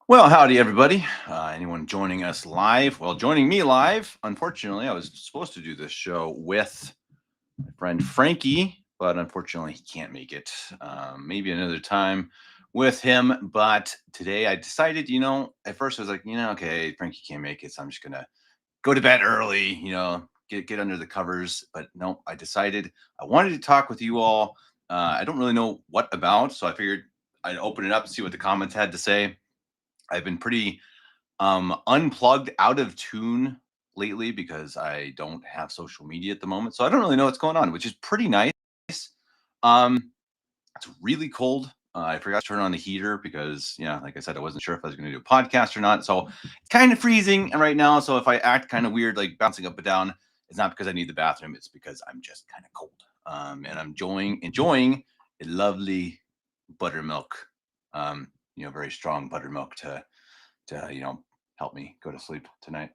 Well, howdy, everybody. Anyone joining us live? Well, joining me live, unfortunately, I was supposed to do this show with my friend Frankie, but unfortunately, he can't make it. Maybe another time with him. But today I decided, at first I was like, okay, Frankie can't make it. So I'm just going to go to bed early, get under the covers. But no, I decided I wanted to talk with you all. I don't really know what about. So I figured I'd open it up and see what the comments had to say. I've been pretty unplugged, out of tune lately because I don't have social media at the moment. So I don't really know what's going on, which is pretty nice. Um, it's really cold. I forgot to turn on the heater because, yeah, like I said, I wasn't sure if I was going to do a podcast or not. So it's kind of freezing right now. So if I act kind of weird, like bouncing up and down, it's not because I need the bathroom. It's because I'm just kind of cold. And I'm enjoying a lovely buttermilk, very strong buttermilk to help me go to sleep tonight.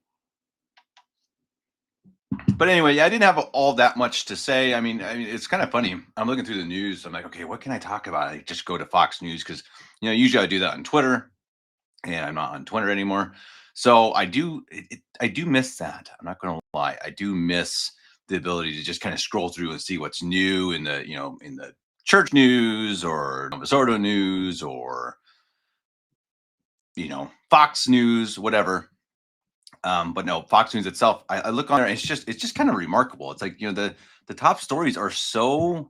But anyway, yeah, I didn't have all that much to say. I mean, it's kind of funny. I'm looking through the news. I'm like, okay, what can I talk about? I just go to Fox News because usually I do that on Twitter, and I'm not on Twitter anymore. So I do miss that. I'm not going to lie. I do miss the ability to just kind of scroll through and see what's new in the church news or Nova Sordo news or Fox News, whatever. But no, Fox News itself, I look on there, and it's just kind of remarkable. It's like, the top stories are so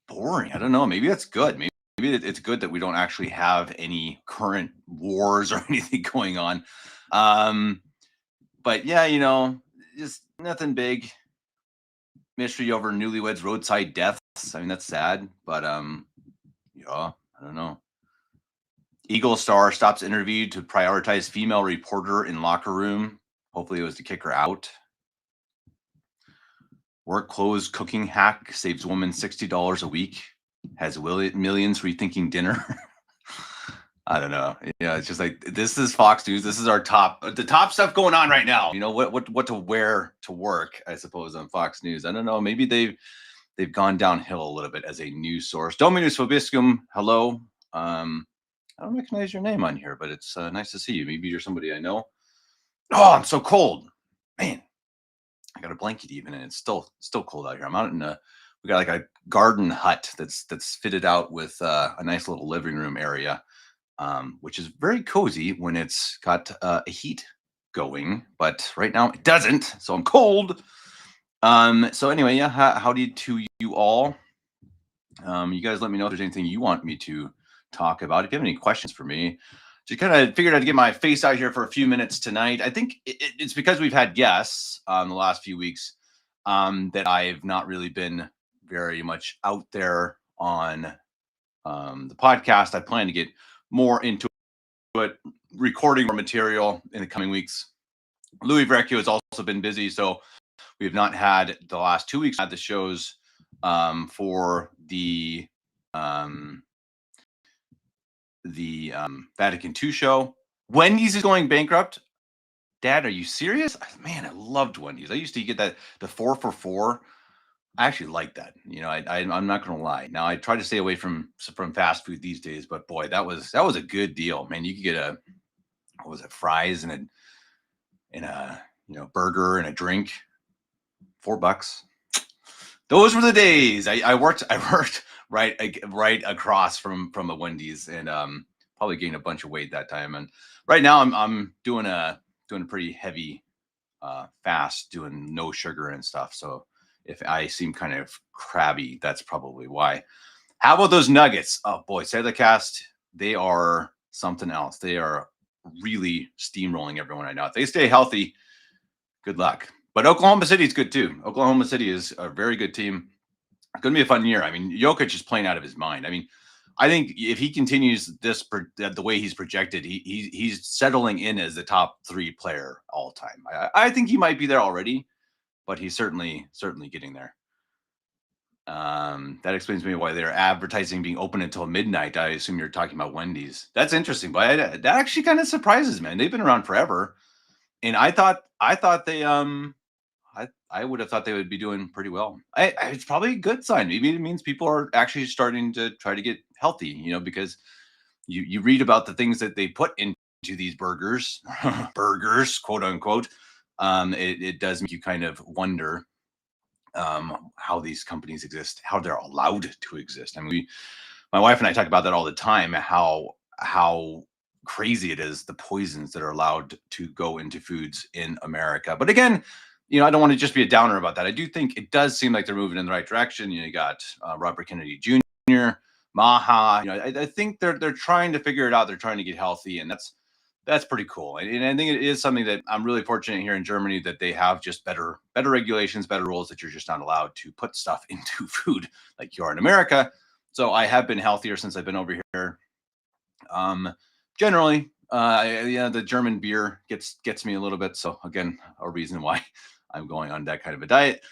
boring. I don't know. Maybe that's good. Maybe it's good that we don't actually have any current wars or anything going on. Um, but yeah, just nothing big. Mystery over newlyweds roadside deaths. I mean, that's sad, but yeah, I don't know. Eagle star stops interview to prioritize female reporter in locker room. Hopefully, it was to kick her out. Work clothes cooking hack saves woman $60 a week. Has millions rethinking dinner. I don't know. Yeah, it's just like this is Fox News. This is the top stuff going on right now. What to wear to work, I suppose, on Fox News. I don't know. Maybe they've gone downhill a little bit as a news source. Dominus Vobiscum, hello. I don't recognize your name on here, but it's nice to see you. Maybe you're somebody I know. Oh, I'm so cold, man. I got a blanket even, and it's still cold out here. I'm out in a we got like a garden hut that's fitted out with a nice little living room area, which is very cozy when it's got a heat going. But right now it doesn't, so I'm cold. So anyway, yeah, howdy to you all. You guys, let me know if there's anything you want me to talk about. If you have any questions for me, just kind of figured I'd get my face out here for a few minutes tonight. I think it's because we've had guests the last few weeks that I've not really been very much out there on the podcast. I plan to get more into it, recording more material in the coming weeks. Louis Vecchio has also been busy, so we have not had the last 2 weeks at the shows for um, the Vatican II show. Wendy's is going bankrupt. Dad, are you serious? Man, I loved Wendy's. I used to get the 4 for $4. I actually like that. I'm not gonna lie. Now I try to stay away from fast food these days, but boy, that was a good deal, man. You could get a what was it, fries and a burger and a drink, $4. Those were the days. I worked right across from a Wendy's, and probably gained a bunch of weight that time. And right now I'm doing a pretty heavy fast, doing no sugar and stuff. So if I seem kind of crabby, that's probably why. How about those nuggets? Oh boy, cast, they are something else. They are really steamrolling everyone right now. If they stay healthy, good luck. But Oklahoma City is good too. Oklahoma City is a very good team. It's going to be a fun year. I mean, Jokic is playing out of his mind. I mean, I think if he continues the way he's projected, he's settling in as the top 3 player all time. I think he might be there already, but he's certainly getting there. That explains to me why they're advertising being open until midnight. I assume you're talking about Wendy's. That's interesting, but that actually kind of surprises me. They've been around forever, and I thought I would have thought they would be doing pretty well. It's probably a good sign. Maybe it means people are actually starting to try to get healthy. Because you read about the things that they put into these burgers, burgers, quote unquote. It does make you kind of wonder how these companies exist, how they're allowed to exist. I mean, my wife and I talk about that all the time. How crazy it is, the poisons that are allowed to go into foods in America. But again, I don't want to just be a downer about that. I do think it does seem like they're moving in the right direction. You got Robert Kennedy Jr., Maha. I think they're trying to figure it out. They're trying to get healthy, and that's pretty cool. And I think it is something that I'm really fortunate here in Germany that they have just better regulations, better rules, that you're just not allowed to put stuff into food like you are in America. So I have been healthier since I've been over here. Generally, the German beer gets me a little bit. So again, a reason why I'm going on that kind of a diet.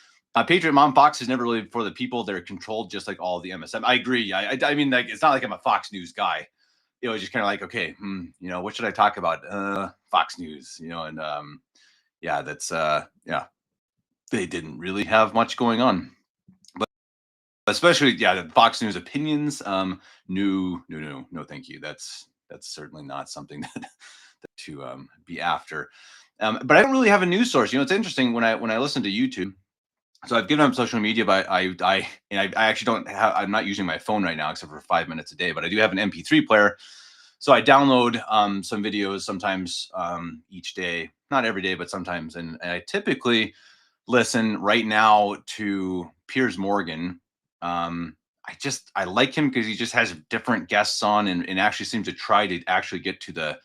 Patriot Mom, Fox is never really for the people. They're controlled just like all the MSM. I agree. I mean, like, it's not like I'm a Fox News guy. Just kind of like, okay, what should I talk about? Fox News, and yeah, that's yeah, they didn't really have much going on, but especially, yeah, the Fox News opinions. No, thank you. That's certainly not something that to be after. But I don't really have a news source. It's interesting when I listen to YouTube. So I've given up social media, but I actually don't have. I'm not using my phone right now except for 5 minutes a day. But I do have an MP3 player, so I download some videos sometimes each day, not every day, but sometimes. And I typically listen right now to Piers Morgan. I like him because he just has different guests on and actually seems to try to actually get to the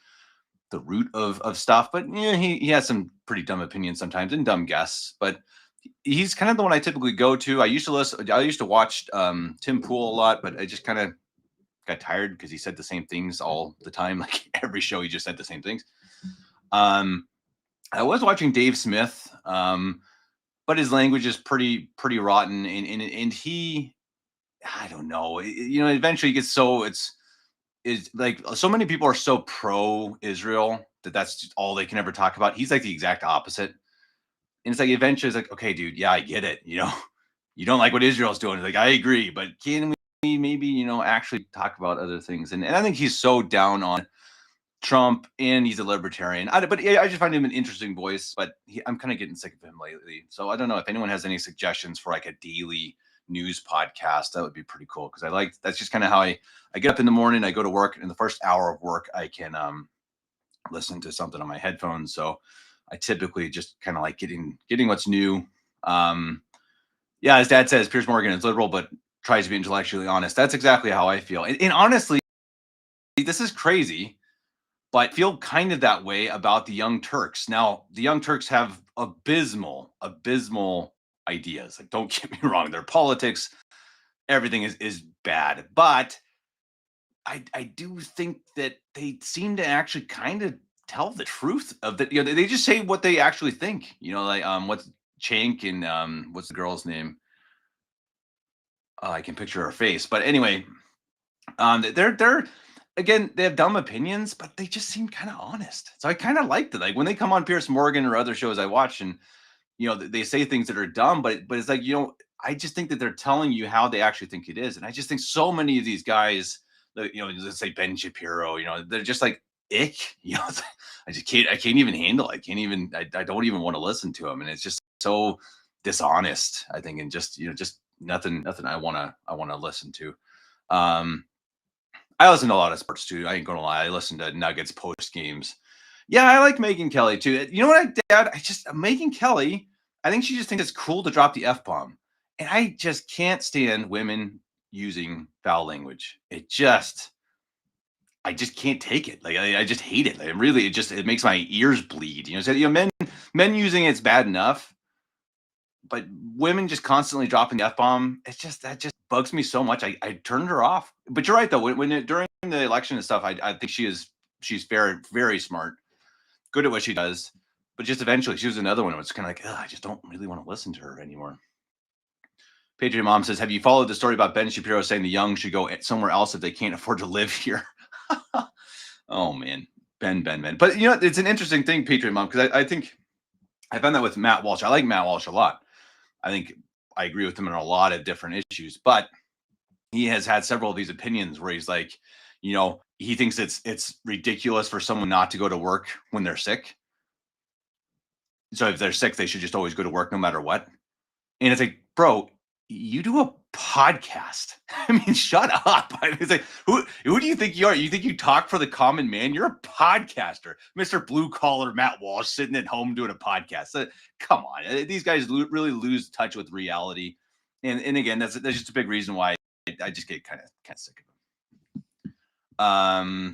root of stuff. But yeah, he has some pretty dumb opinions sometimes and dumb guests. But he's kind of the one I typically go to. I used to watch Tim Pool a lot, but I just kind of got tired because he said the same things all the time. Like every show, he just said the same things. I was watching Dave Smith, but his language is pretty rotten, and he, I don't know, eventually he gets it's like so many people are so pro Israel that's just all they can ever talk about. He's like the exact opposite. And it's like eventually it's like, okay, dude, yeah, I get it. You don't like what Israel's doing. It's like, I agree, but can we maybe, actually talk about other things? And I think he's so down on Trump and he's a libertarian. But yeah, I just find him an interesting voice, but I'm kind of getting sick of him lately. So I don't know if anyone has any suggestions for like a daily news podcast. That would be pretty cool. Cause that's just kind of how I get up in the morning, I go to work, and in the first hour of work, I can listen to something on my headphones. So I typically just kind of like getting what's new. Yeah, as Dad says, Piers Morgan is liberal, but tries to be intellectually honest. That's exactly how I feel. And honestly, this is crazy, but I feel kind of that way about the Young Turks. Now, the Young Turks have abysmal ideas. Like, don't get me wrong, their politics, everything is bad. But I do think that they seem to actually kind of tell the truth of that. They just say what they actually think. Like what's Chank and what's the girl's name? I can picture her face, but anyway, they're again, they have dumb opinions, but they just seem kind of honest. So I kind of liked it. Like when they come on Piers Morgan or other shows I watch, and they say things that are dumb, but it's like I just think that they're telling you how they actually think it is, and I just think so many of these guys, let's say Ben Shapiro, they're just like ick. I can't even handle it. I don't even want to listen to them, and it's just so dishonest, I think, and just just nothing I want to listen to. I listen to a lot of sports too. I ain't gonna lie. I listen to Nuggets post games. Yeah, I like Megyn Kelly too. You know what, Dad? Megyn Kelly, I think she just thinks it's cool to drop the F bomb. And I just can't stand women using foul language. I just can't take it. Like I just hate it. Like, really, it makes my ears bleed. So men using it's bad enough, but women just constantly dropping the F bomb, that just bugs me so much. I turned her off. But you're right though. During the election and stuff, I think she's very, very smart, good at what she does. But just eventually, she was another one. It's kind of like, I just don't really want to listen to her anymore. Patriot Mom says, have you followed the story about Ben Shapiro saying the young should go somewhere else if they can't afford to live here? Oh man, Ben. But it's an interesting thing, Patriot Mom, because I think I found that with Matt Walsh. I like Matt Walsh a lot. I think I agree with him on a lot of different issues, but he has had several of these opinions where he's like, he thinks it's ridiculous for someone not to go to work when they're sick. So if they're sick, they should just always go to work no matter what. And it's like, bro, you do a podcast. I mean, shut up. I mean, it's like, who do you think you are? You think you talk for the common man? You're a podcaster, Mr. Blue Collar Matt Walsh, sitting at home doing a podcast. Come on, these guys really lose touch with reality. And again, that's just a big reason why I just get kind of sick of it.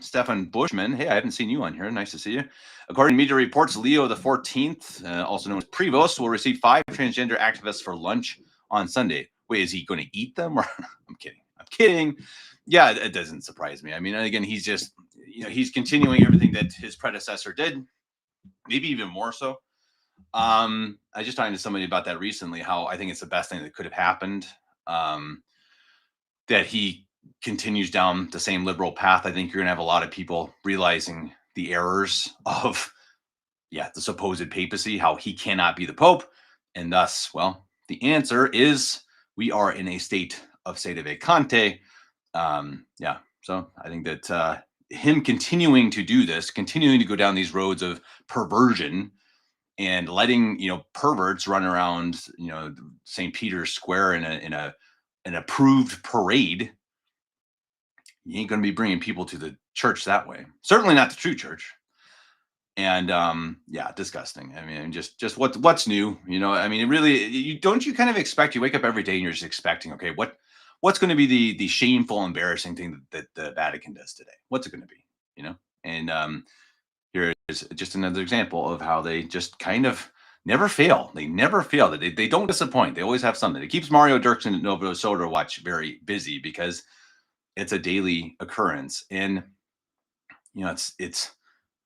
Stefan Bushman, hey, I haven't seen you on here. Nice to see you. According to media reports, Leo the 14th, also known as Prevost, will receive 5 transgender activists for lunch on Sunday. Wait, is he going to eat them? Or I'm kidding. Yeah, it doesn't surprise me. I mean, again, he's just, he's continuing everything that his predecessor did, maybe even more so. I just talked to somebody about that recently, how I think it's the best thing that could have happened. That he continues down the same liberal path. I think you're going to have a lot of people realizing the errors of, the supposed papacy, how he cannot be the Pope. And thus, well, the answer is we are in a state of sede vacante. So I think that him continuing to do this, continuing to go down these roads of perversion and letting, perverts run around, St. Peter's Square in an approved parade, you ain't going to be bringing people to the church that way. Certainly not the true church. And disgusting. I mean, just what's new, I mean, it really, you kind of expect, you wake up every day and you're just expecting, okay, what's going to be the shameful, embarrassing thing that the Vatican does today? What's it going to be, And here is just another example of how they just kind of never fail. They never fail. They don't disappoint. They always have something. It keeps Mario Dirksen at Nova Soda Watch very busy because it's a daily occurrence. And it's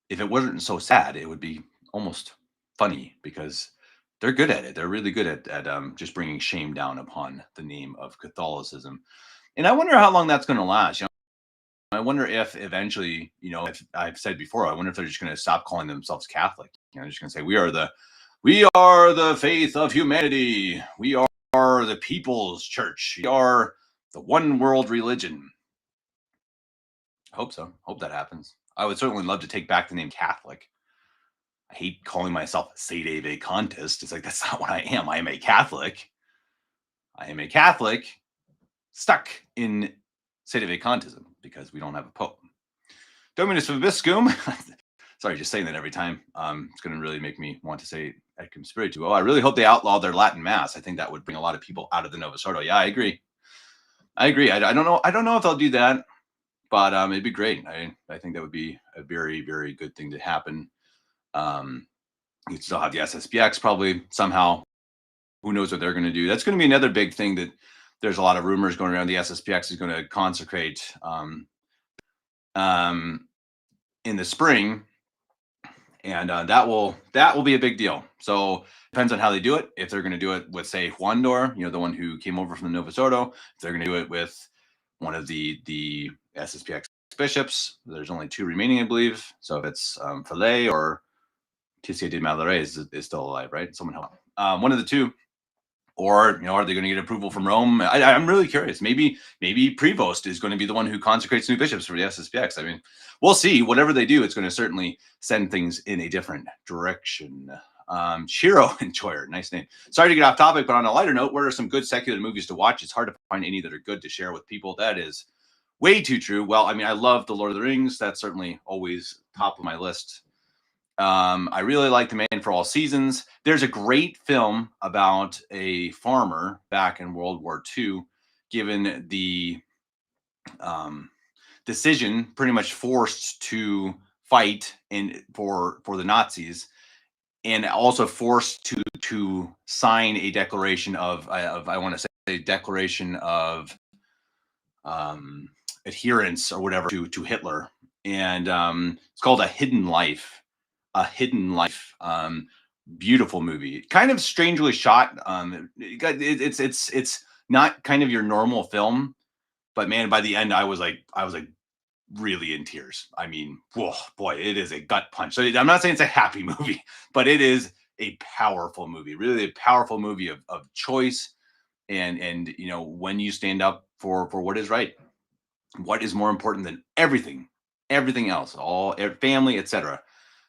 if it wasn't so sad, it would be almost funny because they're good at it. They're really good at just bringing shame down upon the name of Catholicism. And I wonder how long that's going to last. I wonder if eventually, if I've said before, I wonder if they're just going to stop calling themselves Catholic. They're just going to say, we are the faith of humanity. We are the people's church. We are the one world religion. I hope so. Hope that happens. I would certainly love to take back the name Catholic. I hate calling myself a sede vacantist. It's like, that's not what I am. I am a Catholic. I am a Catholic stuck in sede vacantism because we don't have a pope. Dominus vobiscum. Sorry, just saying that every time. It's going to really make me want to say et cum spiritu. Oh, I really hope they outlaw their Latin mass. I think that would bring a lot of people out of the Novus Ordo. Yeah, I agree. I don't know. I don't know if they'll do that, but it'd be great. I think that would be a very, very good thing to happen. You'd still have the SSPX probably somehow. Who knows what they're going to do? That's going to be another big thing that there's a lot of rumors going around. The SSPX is going to consecrate in the spring, and that will be a big deal. So depends on how they do it. If they're going to do it with, say, Juan Dor, the one who came over from the Novus Ordo, if they're going to do it with one of the SSPX bishops, there's only 2 remaining, I believe. So if it's Fillet or Tissier de Mallaré is still alive, right? Someone help. One of the 2. Or, are they going to get approval from Rome? I'm really curious. Maybe Prevost is going to be the one who consecrates new bishops for the SSPX. I mean, we'll see. Whatever they do, it's going to certainly send things in a different direction. Shiro Enjoyer, nice name. Sorry to get off topic, but on a lighter note, what are some good secular movies to watch? It's hard to find any that are good to share with people. That is way too true. Well, I mean, I love The Lord of the Rings. That's certainly always top of my list. I really like The Man for All Seasons. There's a great film about a farmer back in World War II, given the decision, pretty much forced to fight for the Nazis, and also forced to sign a declaration of I want to say a declaration of adherence or whatever to Hitler, and it's called A Hidden Life. A Hidden Life. Beautiful movie, kind of strangely shot. It's not kind of your normal film, but man, by the end I was like really in tears. I mean, whoa, boy, it is a gut punch. So I'm not saying it's a happy movie, but it is a powerful movie, really a powerful movie of choice and when you stand up for what is right. what is more important than everything else, all family, etc.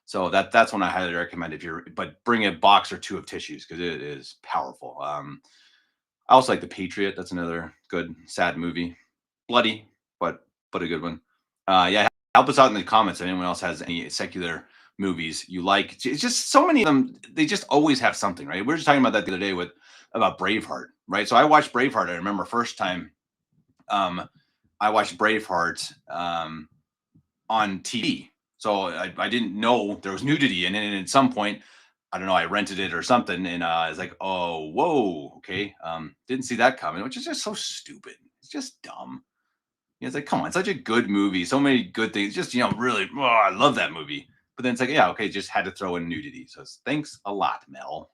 So that's one I highly recommend if you're, but bring a box or two of tissues because it is powerful. I also like The Patriot. That's another good sad movie, bloody, but a good one. Yeah, help us out in the comments if anyone else has any secular movies you like. It's just so many of them. They just always have something, right? We were just talking about that the other day with about Braveheart, right? So I watched Braveheart. I remember first time I watched Braveheart on TV. So I didn't know there was nudity in it. And at some point, I don't know, I rented it or something. And I was like, oh, whoa, okay. Didn't see that coming, which is just so stupid. It's just dumb. It's like, come on, it's such a good movie. So many good things. Just, really, oh, I love that movie. But then it's like, yeah, okay, just had to throw in nudity. So thanks a lot, Mel.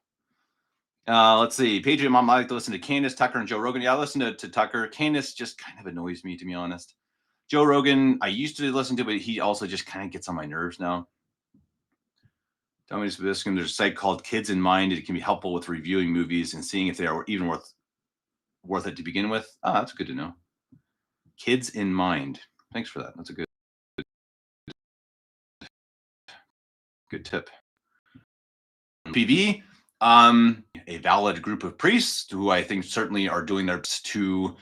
Let's see. Patriot Mom, I like to listen to Candace, Tucker, and Joe Rogan. Yeah, I listen to Tucker. Candace just kind of annoys me, to be honest. Joe Rogan, I used to listen to, but he also just kind of gets on my nerves now. Tell me this. There's a site called Kids in Mind. It can be helpful with reviewing movies and seeing if they are even worth it to begin with. Oh, that's good to know. Kids in Mind. Thanks for that. That's a good tip. PV, a valid group of priests who I think certainly are doing their best to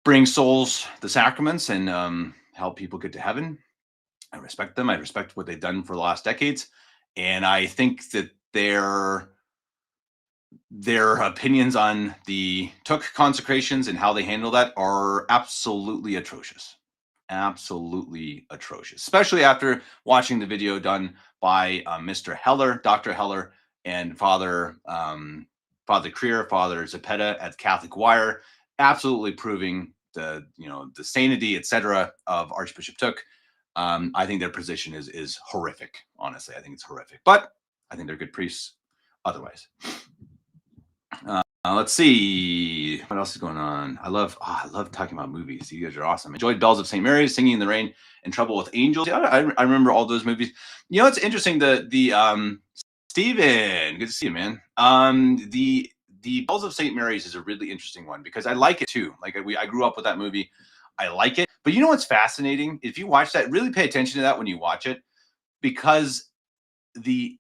bring souls the sacraments and help people get to heaven. I respect them. I respect what they've done for the last decades. And I think that their opinions on the Took consecrations and how they handle that are absolutely atrocious. Absolutely atrocious, especially after watching the video done by Mr. Heller, Dr. Heller, and Father Creer, Father Zepeda at Catholic Wire, absolutely proving the sanity, etc., of Archbishop Took. I think their position is horrific. Honestly, I think it's horrific, but I think they're good priests otherwise. Let's see what else is going on. I love talking about movies. You guys are awesome. Enjoyed Bells of St. Mary's, Singing in the Rain, and Trouble with Angels. Yeah, I remember all those movies. It's interesting. The Steven, good to see you, man. The Bells of St. Mary's is a really interesting one because I like it too. Like I grew up with that movie. I like it. But you know what's fascinating? If you watch that, really pay attention to that when you watch it, because the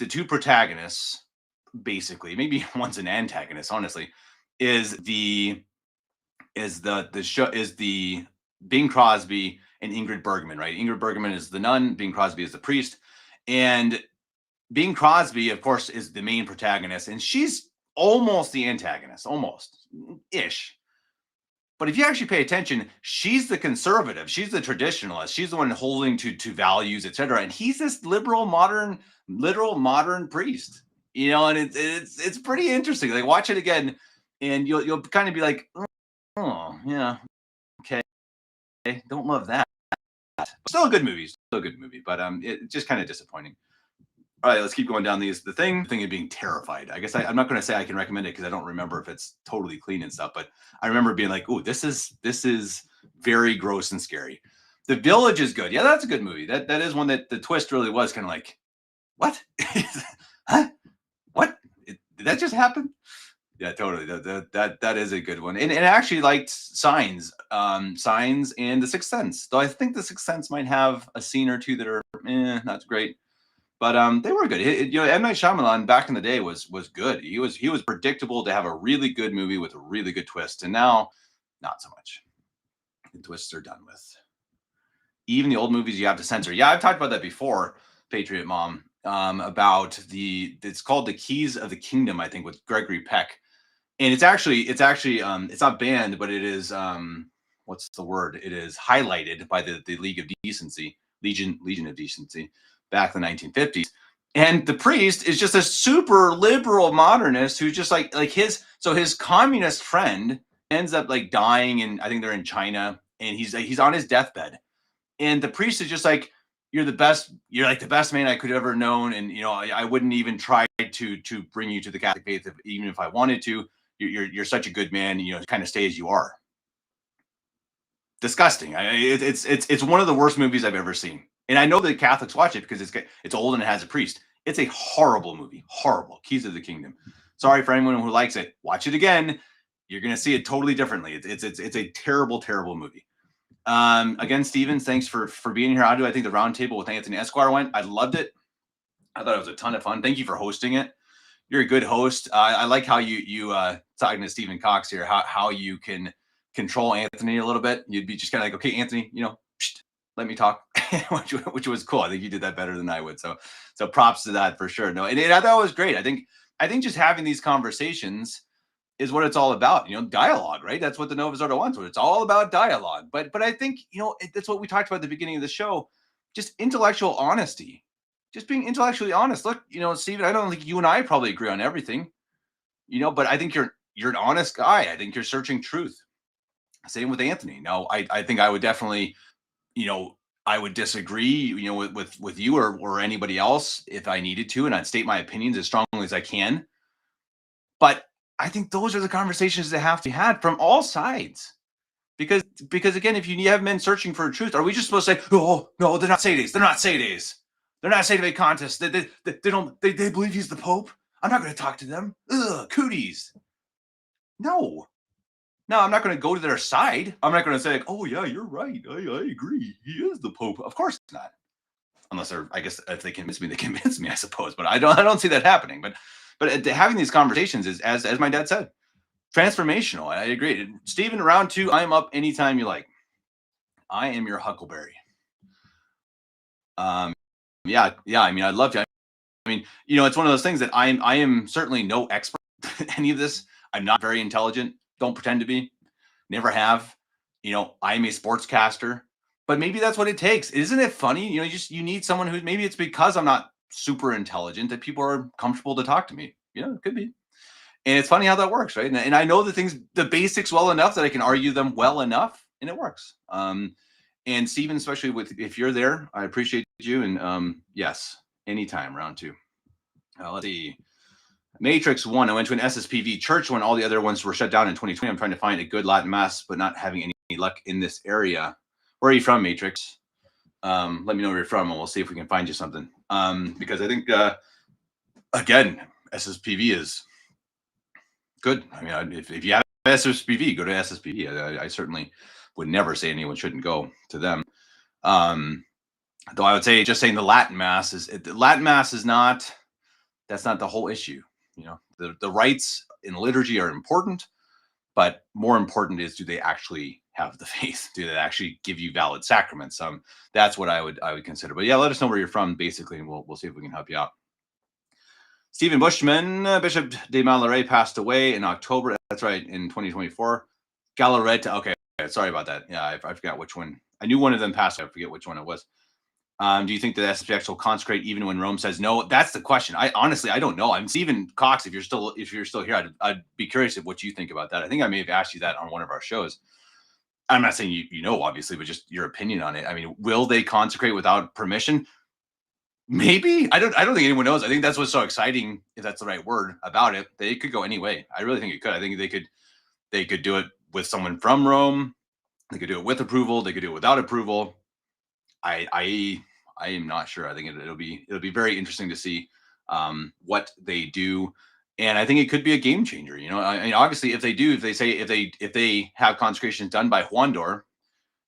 two protagonists, basically, maybe one's an antagonist, honestly, is the Bing Crosby and Ingrid Bergman, right? Ingrid Bergman is the nun, Bing Crosby is the priest, and Bing Crosby, of course, is the main protagonist, and she's almost the antagonist, almost ish. But if you actually pay attention, she's the conservative, she's the traditionalist, she's the one holding to values, etc. And he's this literal modern priest, and it's pretty interesting. Like watch it again, and you'll kind of be like, oh yeah, okay, don't love that. Still a good movie, but it's just kind of disappointing. All right, let's keep going down these. The thing of being terrified. I guess I'm not going to say I can recommend it because I don't remember if it's totally clean and stuff. But I remember being like, "Oh, this is very gross and scary." The Village is good. Yeah, that's a good movie. That is one that the twist really was kind of like, "What? Huh? What? Did that just happen?" Yeah, totally. That is a good one. And I actually liked Signs, Signs, and The Sixth Sense. Though I think The Sixth Sense might have a scene or two that are not great. But they were good. M. Night Shyamalan back in the day was good. He was predictable to have a really good movie with a really good twist, and now not so much. The twists are done with. Even the old movies you have to censor. Yeah, I've talked about that before, Patriot Mom. About it's called The Keys of the Kingdom, I think, with Gregory Peck, and it's actually it's not banned, but it is what's the word? It is highlighted by the League of Decency, Legion of Decency, back in the 1950s. And the priest is just a super liberal modernist who's just like his communist friend ends up like dying, and I think they're in China, and he's on his deathbed, and the priest is just like, you're the best, you're like the best man I could ever known, and I wouldn't even try to bring you to the Catholic faith even if I wanted to. You're such a good man, kind of stay as you are. Disgusting. It's one of the worst movies I've ever seen. And I know that Catholics watch it because it's old and it has a priest. It's a horrible movie. Horrible. Keys of the Kingdom. Sorry for anyone who likes it. Watch it again. You're going to see it totally differently. It's a terrible, terrible movie. Again, Steven, thanks for being here. How do I think the roundtable with Anthony Esquire went? I loved it. I thought it was a ton of fun. Thank you for hosting it. You're a good host. I like how you talking to Stephen Cox here, how you can control Anthony a little bit. You'd be just kind of like, okay, Anthony, let me talk, which was cool. I think you did that better than I would. So props to that for sure. No, and I thought it was great. I think just having these conversations is what it's all about. Dialogue, right? That's what the Nova Zorda wants. It's all about dialogue. But I think that's what we talked about at the beginning of the show. Just intellectual honesty. Just being intellectually honest. Look, Steven, I don't think you and I probably agree on everything, but I think you're an honest guy. I think you're searching truth. Same with Anthony. Now, I think I would definitely, I would disagree, with you or anybody else if I needed to, and I'd state my opinions as strongly as I can. But I think those are the conversations that have to be had from all sides. Because again, if you have men searching for truth, are we just supposed to say, oh no, they're not Sadies. They're not Sadies. They're not Sadie contests. They believe he's the Pope. I'm not going to talk to them. Ugh, cooties. No, I'm not going to go to their side. I'm not going to say, like, oh yeah, you're right. I agree. He is the Pope. Of course not. Unless I guess if they convince me, I suppose. But I don't see that happening. But having these conversations is, as my dad said, transformational. I agree. Steven, round 2, I'm up anytime you like. I am your Huckleberry. Yeah. I mean, I'd love to. I mean, it's one of those things that I am certainly no expert in any of this. I'm not very intelligent. Don't pretend to be. Never have. I'm a sportscaster. But maybe that's what it takes. Isn't it funny? You need someone who, maybe it's because I'm not super intelligent that people are comfortable to talk to me. It could be. And it's funny how that works, right? And I know the basics well enough that I can argue them well enough, and it works. And Steven, especially if you're there, I appreciate you. And yes, anytime, round 2. Let's see. Matrix 1. I went to an SSPV church when all the other ones were shut down in 2020. I'm trying to find a good Latin mass, but not having any luck in this area. Where are you from, Matrix? Let me know where you're from, and we'll see if we can find you something. Because I think, again, SSPV is good. I mean, if you have SSPV, go to SSPV. I certainly would never say anyone shouldn't go to them. Though I would say just saying the Latin mass is not, that's not the whole issue. The rites in liturgy are important, but more important is, do they actually have the faith? Do they actually give you valid sacraments? That's what I would consider. But yeah, let us know where you're from, basically, and we'll see if we can help you out. Stephen Bushman, Bishop de Malloret passed away in October. That's right, in 2024. Galareta. Okay, sorry about that. Yeah, I forgot which one. I knew one of them passed. I forget which one it was. Do you think that SSPX will consecrate even when Rome says no? That's the question. I honestly don't know. I'm Stephen Cox. If you're still here, I'd be curious of what you think about that. I think I may have asked you that on one of our shows. I'm not saying you know, obviously, but just your opinion on it. I mean, will they consecrate without permission? Maybe. I don't think anyone knows. I think that's what's so exciting, if that's the right word, about it. They could go any way. I really think it could. I think they could do it with someone from Rome. They could do it with approval. They could do it without approval. I am not sure. I think it'll be very interesting to see what they do, and I think it could be a game changer. I mean, obviously, if they have consecrations done by Juan Dor,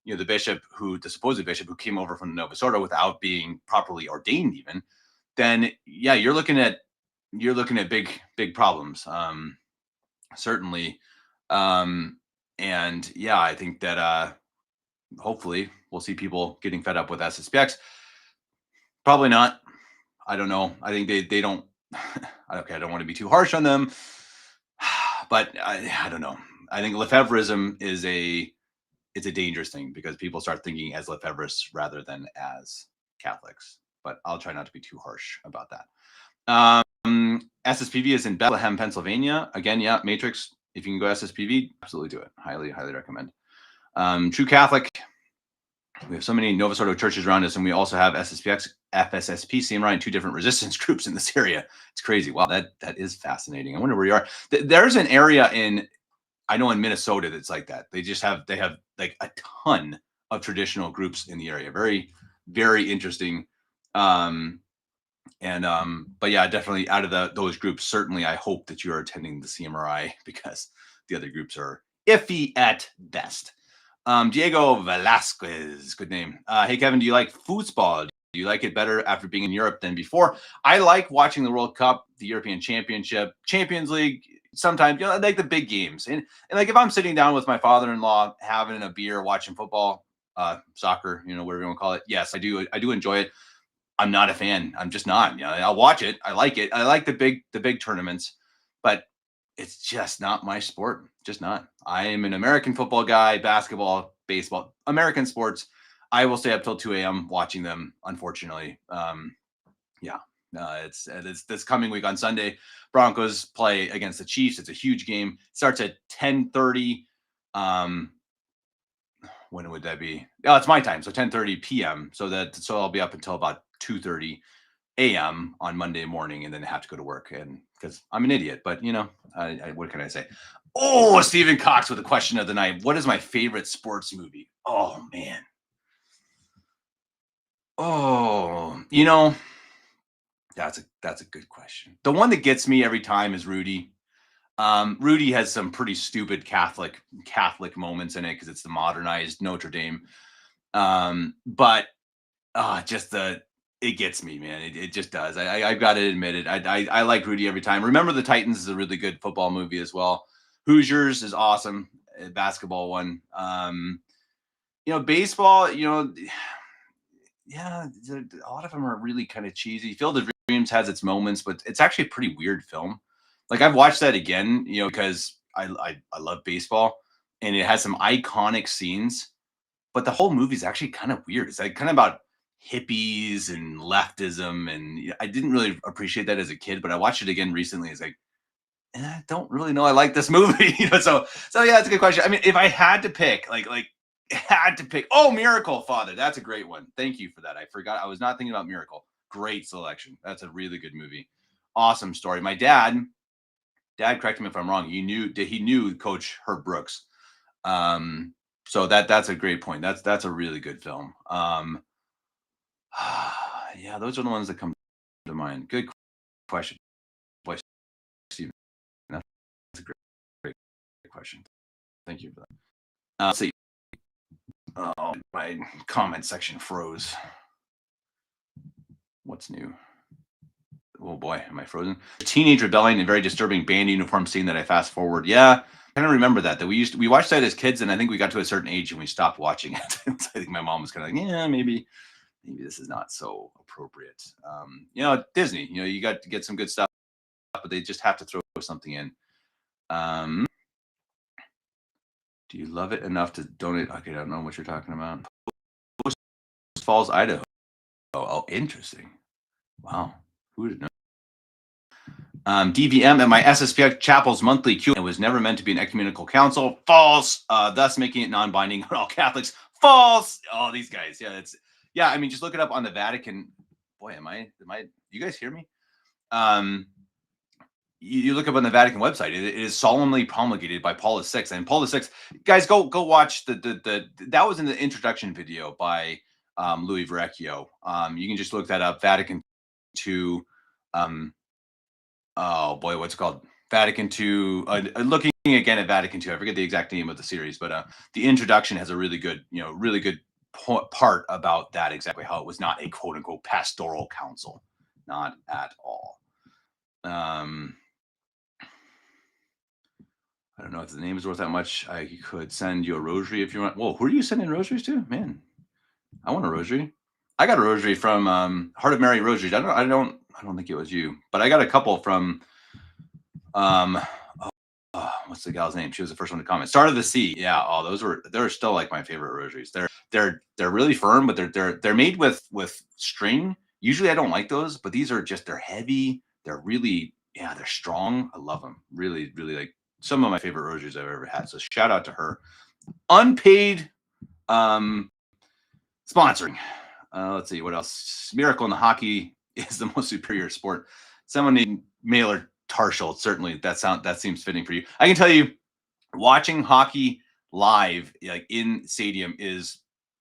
the supposed bishop who came over from the Nova Sorda without being properly ordained, even, then yeah, you're looking at big problems. Certainly, and yeah, I think that hopefully we'll see people getting fed up with SSPX. Probably not. I don't know. I think they don't. Okay, I don't want to be too harsh on them, but I don't know. I think Lefebvreism is a dangerous thing, because people start thinking as Lefebvres rather than as Catholics. But I'll try not to be too harsh about that. SSPV is in Bethlehem, Pennsylvania. Again, yeah, Matrix. If you can go SSPV, absolutely do it. Highly, highly recommend. True Catholic. We have so many Nova Sordo churches around us, and we also have SSPX, FSSP, CMRI, and 2 different resistance groups in this area. It's crazy. Wow, that is fascinating. I wonder where you are. There's an area I know in Minnesota that's like that. They have like a ton of traditional groups in the area. Very, very interesting. But yeah, definitely out of those groups, certainly I hope that you are attending the CMRI, because the other groups are iffy at best. Diego Velasquez, good name. Hey, Kevin, do you like foosball? Do you like it better after being in Europe than before? I like watching the World Cup, the European Championship, Champions League. Sometimes, I like the big games. And like if I'm sitting down with my father-in-law having a beer, watching football, soccer, whatever you want to call it. Yes, I do. I do enjoy it. I'm not a fan. I'm just not. I'll watch it. I like it. I like the big tournaments, but it's just not my sport. Just not. I am an American football guy, basketball, baseball, American sports. I will stay up till 2 a.m. watching them, unfortunately. Yeah. It's this coming week on Sunday. Broncos play against the Chiefs. It's a huge game. Starts at 10:30. When would that be? Oh, it's my time. So 10:30 p.m. So I'll be up until about 2:30 a.m. on Monday morning, and then I have to go to work. And because I'm an idiot, but what can I say? Oh, Stephen Cox with the question of the night. What is my favorite sports movie? Oh man. Oh, that's a good question. The one that gets me every time is Rudy. Rudy has some pretty stupid Catholic moments in it because it's the modernized Notre Dame. But just it gets me, man. It just does. I've got to admit it. I like Rudy every time. Remember the Titans is a really good football movie as well. Hoosiers is awesome. Basketball one. Baseball, yeah, a lot of them are really kind of cheesy. Field of Dreams has its moments, but it's actually a pretty weird film. Like I've watched that again, because I love baseball and it has some iconic scenes, but the whole movie is actually kind of weird. It's like kind of about hippies and leftism, and I didn't really appreciate that as a kid, but I watched it again recently. It's like, I don't really know I like this movie. So yeah, it's a good question. I mean, if I had to pick, oh, Miracle Father. That's a great one. Thank you for that. I forgot. I was not thinking about Miracle. Great selection. That's a really good movie. Awesome story. My dad, correct me if I'm wrong. He knew Coach Herb Brooks. So that's a great point. That's a really good film. Yeah, those are the ones that come to mind. Good question. Boy, Steven, that's a great question. Thank you for that. Let's see. Oh, my comment section froze. What's new? Oh boy, am I frozen? Teenage rebellion and very disturbing band uniform scene that I fast forward. Yeah, I don't remember that we watched that as kids, and I think we got to a certain age and we stopped watching it. I think my mom was kind of like, yeah, maybe this is not so appropriate. Disney, you got to get some good stuff, but they just have to throw something in. Do you love it enough to donate? Okay, I don't know what you're talking about. Post Falls, Idaho. Oh, interesting. Wow, who would know? DVM at my SSPX Chapel's monthly Q. It was never meant to be an ecumenical council. False. Thus making it non-binding on all Catholics. False. Oh, these guys. Yeah, I mean, just look it up on the Vatican. Boy, am I? You guys hear me? You look up on the Vatican website. It is solemnly promulgated by Paul VI. And Paul VI, guys, go watch that was in the introduction video by Louis Verrecchio. You can just look that up. Vatican II. Oh boy, what's it called? Vatican II. Looking again at Vatican II. I forget the exact name of the series, but the introduction has a really good, part about that, exactly how it was not a quote unquote pastoral council, not at all. I don't know if the name is worth that much. I could send you a rosary if you want. Whoa, who are you sending rosaries to? Man, I want a rosary. I got a rosary from Heart of Mary Rosaries. I don't think it was you, but I got a couple from what's the gal's name? She was the first one to comment. Start of the Sea. Yeah. Oh, they're still like my favorite rosaries. They're really firm, but they're made with string. Usually I don't like those, but these are they're heavy. They're really, they're strong. I love them. Really, really, like some of my favorite rosaries I've ever had. So shout out to her. Unpaid sponsoring. Let's see what else. Miracle in the Hockey is the most superior sport. Someone named Mailer Tarshall. Certainly that seems fitting for you. I can tell you, watching hockey live, like in stadium, is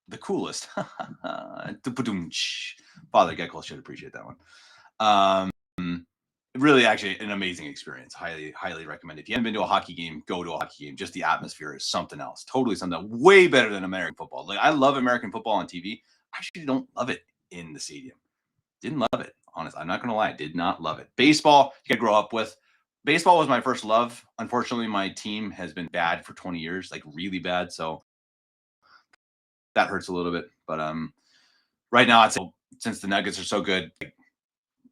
the coolest. Father Geckel should appreciate that one. really actually an amazing experience. Highly recommend. If you haven't been to a hockey game, go to a hockey game. Just the atmosphere is something else. Totally something way better than American football. Like I love American football on TV. I actually don't love it in the stadium. Didn't love it. Honest. I'm not gonna lie. I did not love it. Baseball, you gotta grow up with. Baseball was my first love. Unfortunately, my team has been bad for 20 years, like really bad. So that hurts a little bit. But right now, it's since the Nuggets are so good, like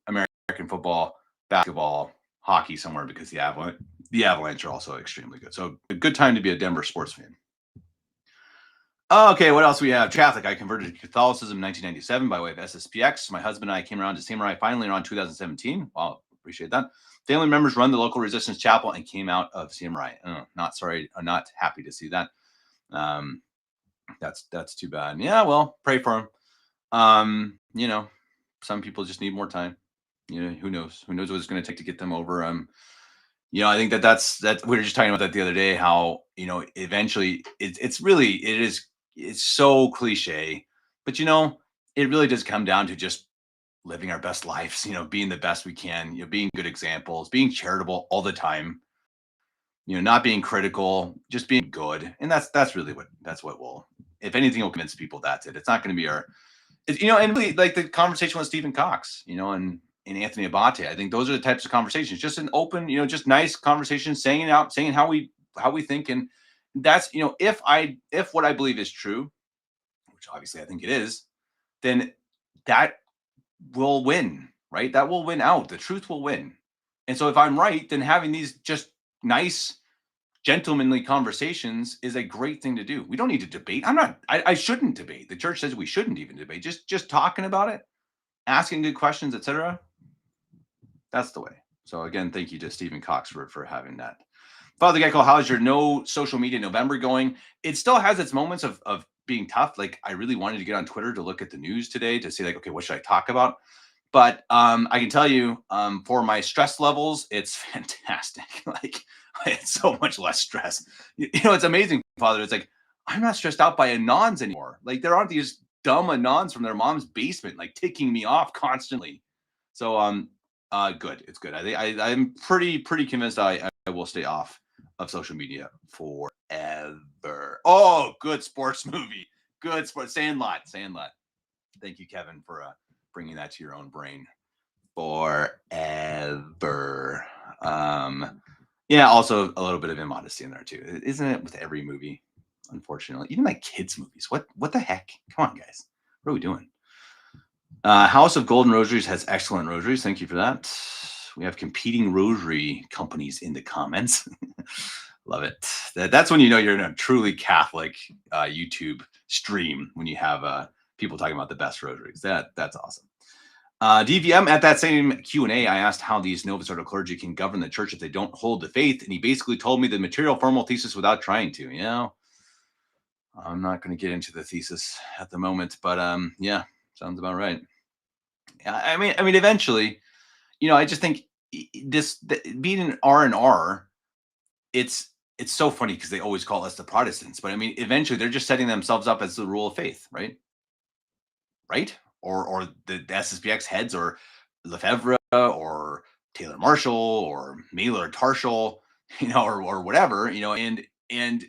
American football, basketball, hockey somewhere because the Avalanche are also extremely good. So a good time to be a Denver sports fan. Okay, what else we have? Catholic. I converted to Catholicism in 1997 by way of SSPX. My husband and I came around to Samurai finally around 2017. Wow, appreciate that. Family members run the local Resistance Chapel and came out of Samurai. Oh, not sorry, I'm not happy to see that. That's too bad. Yeah, well, pray for him. You know, some people just need more time. You know, who knows? Who knows what it's going to take to get them over? I think that's we were just talking about that the other day. How eventually it's so cliche, but it really does come down to just living our best lives. Being the best we can. Being good examples, being charitable all the time. Not being critical, just being good, and that's really what will, if anything, will convince people that's it. It's not going to be and really like the conversation with Stephen Cox, and Anthony Abate. I think those are the types of conversations, just an open, just nice conversation, saying how we think. And that's, if what I believe is true, which obviously I think it is, then that will win, right? That will win out. The truth will win. And so if I'm right, then having these just nice, gentlemanly conversations is a great thing to do. We don't need to debate. I shouldn't debate. The church says we shouldn't even debate. Just talking about it, asking good questions, etc. That's the way. So again, thank you to Stephen Cox for having that. Father Gecko, how is your no social media November going? It still has its moments of being tough. Like I really wanted to get on Twitter to look at the news today to see like, okay, what should I talk about? But I can tell you, for my stress levels, it's fantastic. Like I had so much less stress. It's amazing, Father. It's like I'm not stressed out by anons anymore. Like there aren't these dumb anons from their mom's basement like ticking me off constantly. So good. It's good. I'm pretty convinced I will stay off of social media forever. Oh, good sports movie. Good sports. Sandlot. Thank you, Kevin, for bringing that to your own brain. Forever. Yeah, also a little bit of immodesty in there too, isn't it? With every movie, unfortunately, even like kids' movies. What the heck? Come on, guys. What are we doing? House of Golden Rosaries has excellent rosaries. Thank you for that. We have competing rosary companies in the comments. Love it. That's when you're in a truly Catholic YouTube stream, when you have people talking about the best rosaries. That's awesome. DVM, at that same Q&A, I asked how these Novus Ordo clergy can govern the church if they don't hold the faith, and he basically told me the material formal thesis without trying to. I'm not going to get into the thesis at the moment, but yeah, sounds about right. I mean, eventually, I just think being an R&R, it's so funny because they always call us the Protestants, but I mean, eventually they're just setting themselves up as the rule of faith, right? Right? Or the SSPX heads, or Lefebvre, or Taylor Marshall, or Mailer Tarshall, or whatever, and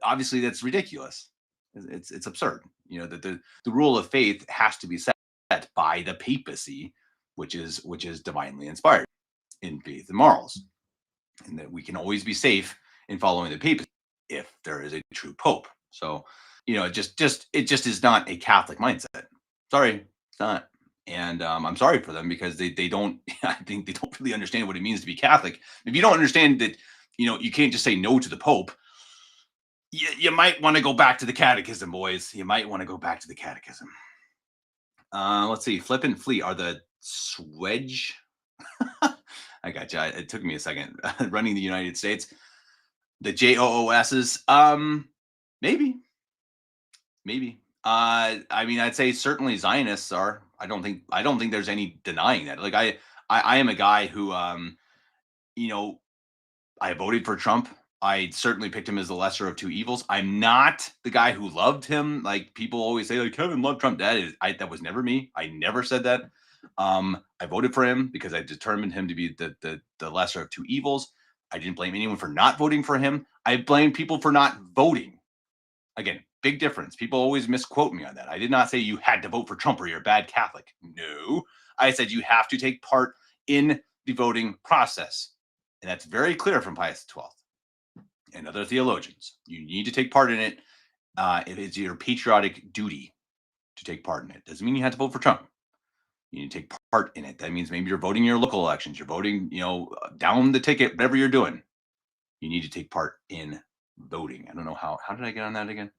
obviously that's ridiculous. It's absurd. That the rule of faith has to be set by the papacy, which is divinely inspired in faith and morals, and that we can always be safe in following the papacy if there is a true pope. So, it just is not a Catholic mindset. Sorry, it's not. And I'm sorry for them, because they don't. I think they don't really understand what it means to be Catholic. If you don't understand that, you can't just say no to the Pope. You might want to go back to the catechism, boys. You might want to go back to the catechism. Let's see. Flip and Flee are the Swedge. I got you. It took me a second. Running the United States. The JOOSs. Maybe. I mean, I'd say certainly Zionists are. I don't think there's any denying that. Like I am a guy who, I voted for Trump. I certainly picked him as the lesser of two evils. I'm not the guy who loved him. Like people always say, like Kevin loved Trump. That was never me. I never said that. I voted for him because I determined him to be the lesser of two evils. I didn't blame anyone for not voting for him. I blame people for not voting. Again, big difference. People always misquote me on that. I did not say you had to vote for Trump or you're a bad Catholic. No, I said you have to take part in the voting process. And that's very clear from Pius XII and other theologians. You need to take part in it. It is your patriotic duty to take part in it. Doesn't mean you have to vote for Trump. You need to take part in it. That means maybe you're voting in your local elections. You're voting, down the ticket, whatever you're doing. You need to take part in voting. I don't know how did I get on that again?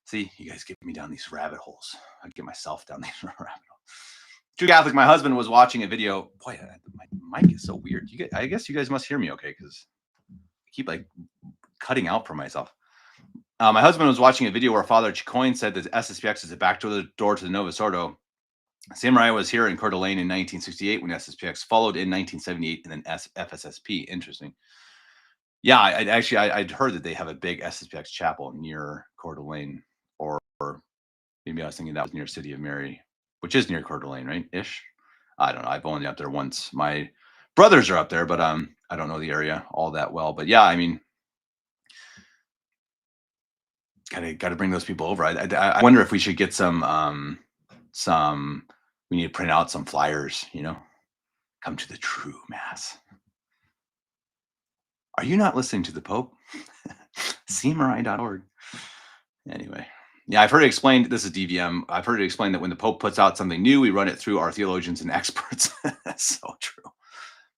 See, you guys get me down these rabbit holes. I get myself down these rabbit holes. True Catholic, my husband was watching a video. Boy, my mic is so weird. I guess you guys must hear me okay because I keep like cutting out for myself. My husband was watching a video where Father Chicoine said that SSPX is a back door to the Novus Ordo. Samurai was here in Coeur d'Alene in 1968 when SSPX followed in 1978 and then FSSP. Interesting. Yeah, I'd heard that they have a big SSPX chapel near Coeur d'Alene, or maybe I was thinking that was near City of Mary, which is near Coeur d'Alene, right? Ish. I don't know. I've only been up there once. My brothers are up there, but I don't know the area all that well. But yeah, I mean, gotta bring those people over. I wonder if we should get some. We need to print out some flyers. Come to the true mass. Are you not listening to the Pope? CMRI.org. Anyway, yeah, I've heard it explained. This is DVM. I've heard it explained that when the Pope puts out something new, we run it through our theologians and experts. That's so true.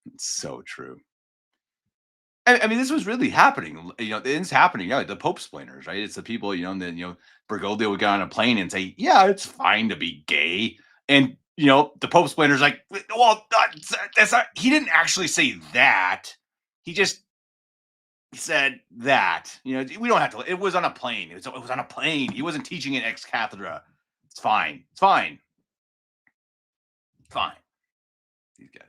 It's so true. I mean, this was really happening. It's happening. Yeah, the Pope splainers, right? It's the people, Bergoglio would get on a plane and say, "Yeah, it's fine to be gay," and the Pope splainers like, "Well, that's not." He didn't actually say that. He just said that. We don't have to. It was on a plane. It was on a plane. He wasn't teaching it ex cathedra. It's fine. It's fine. Fine. These guys.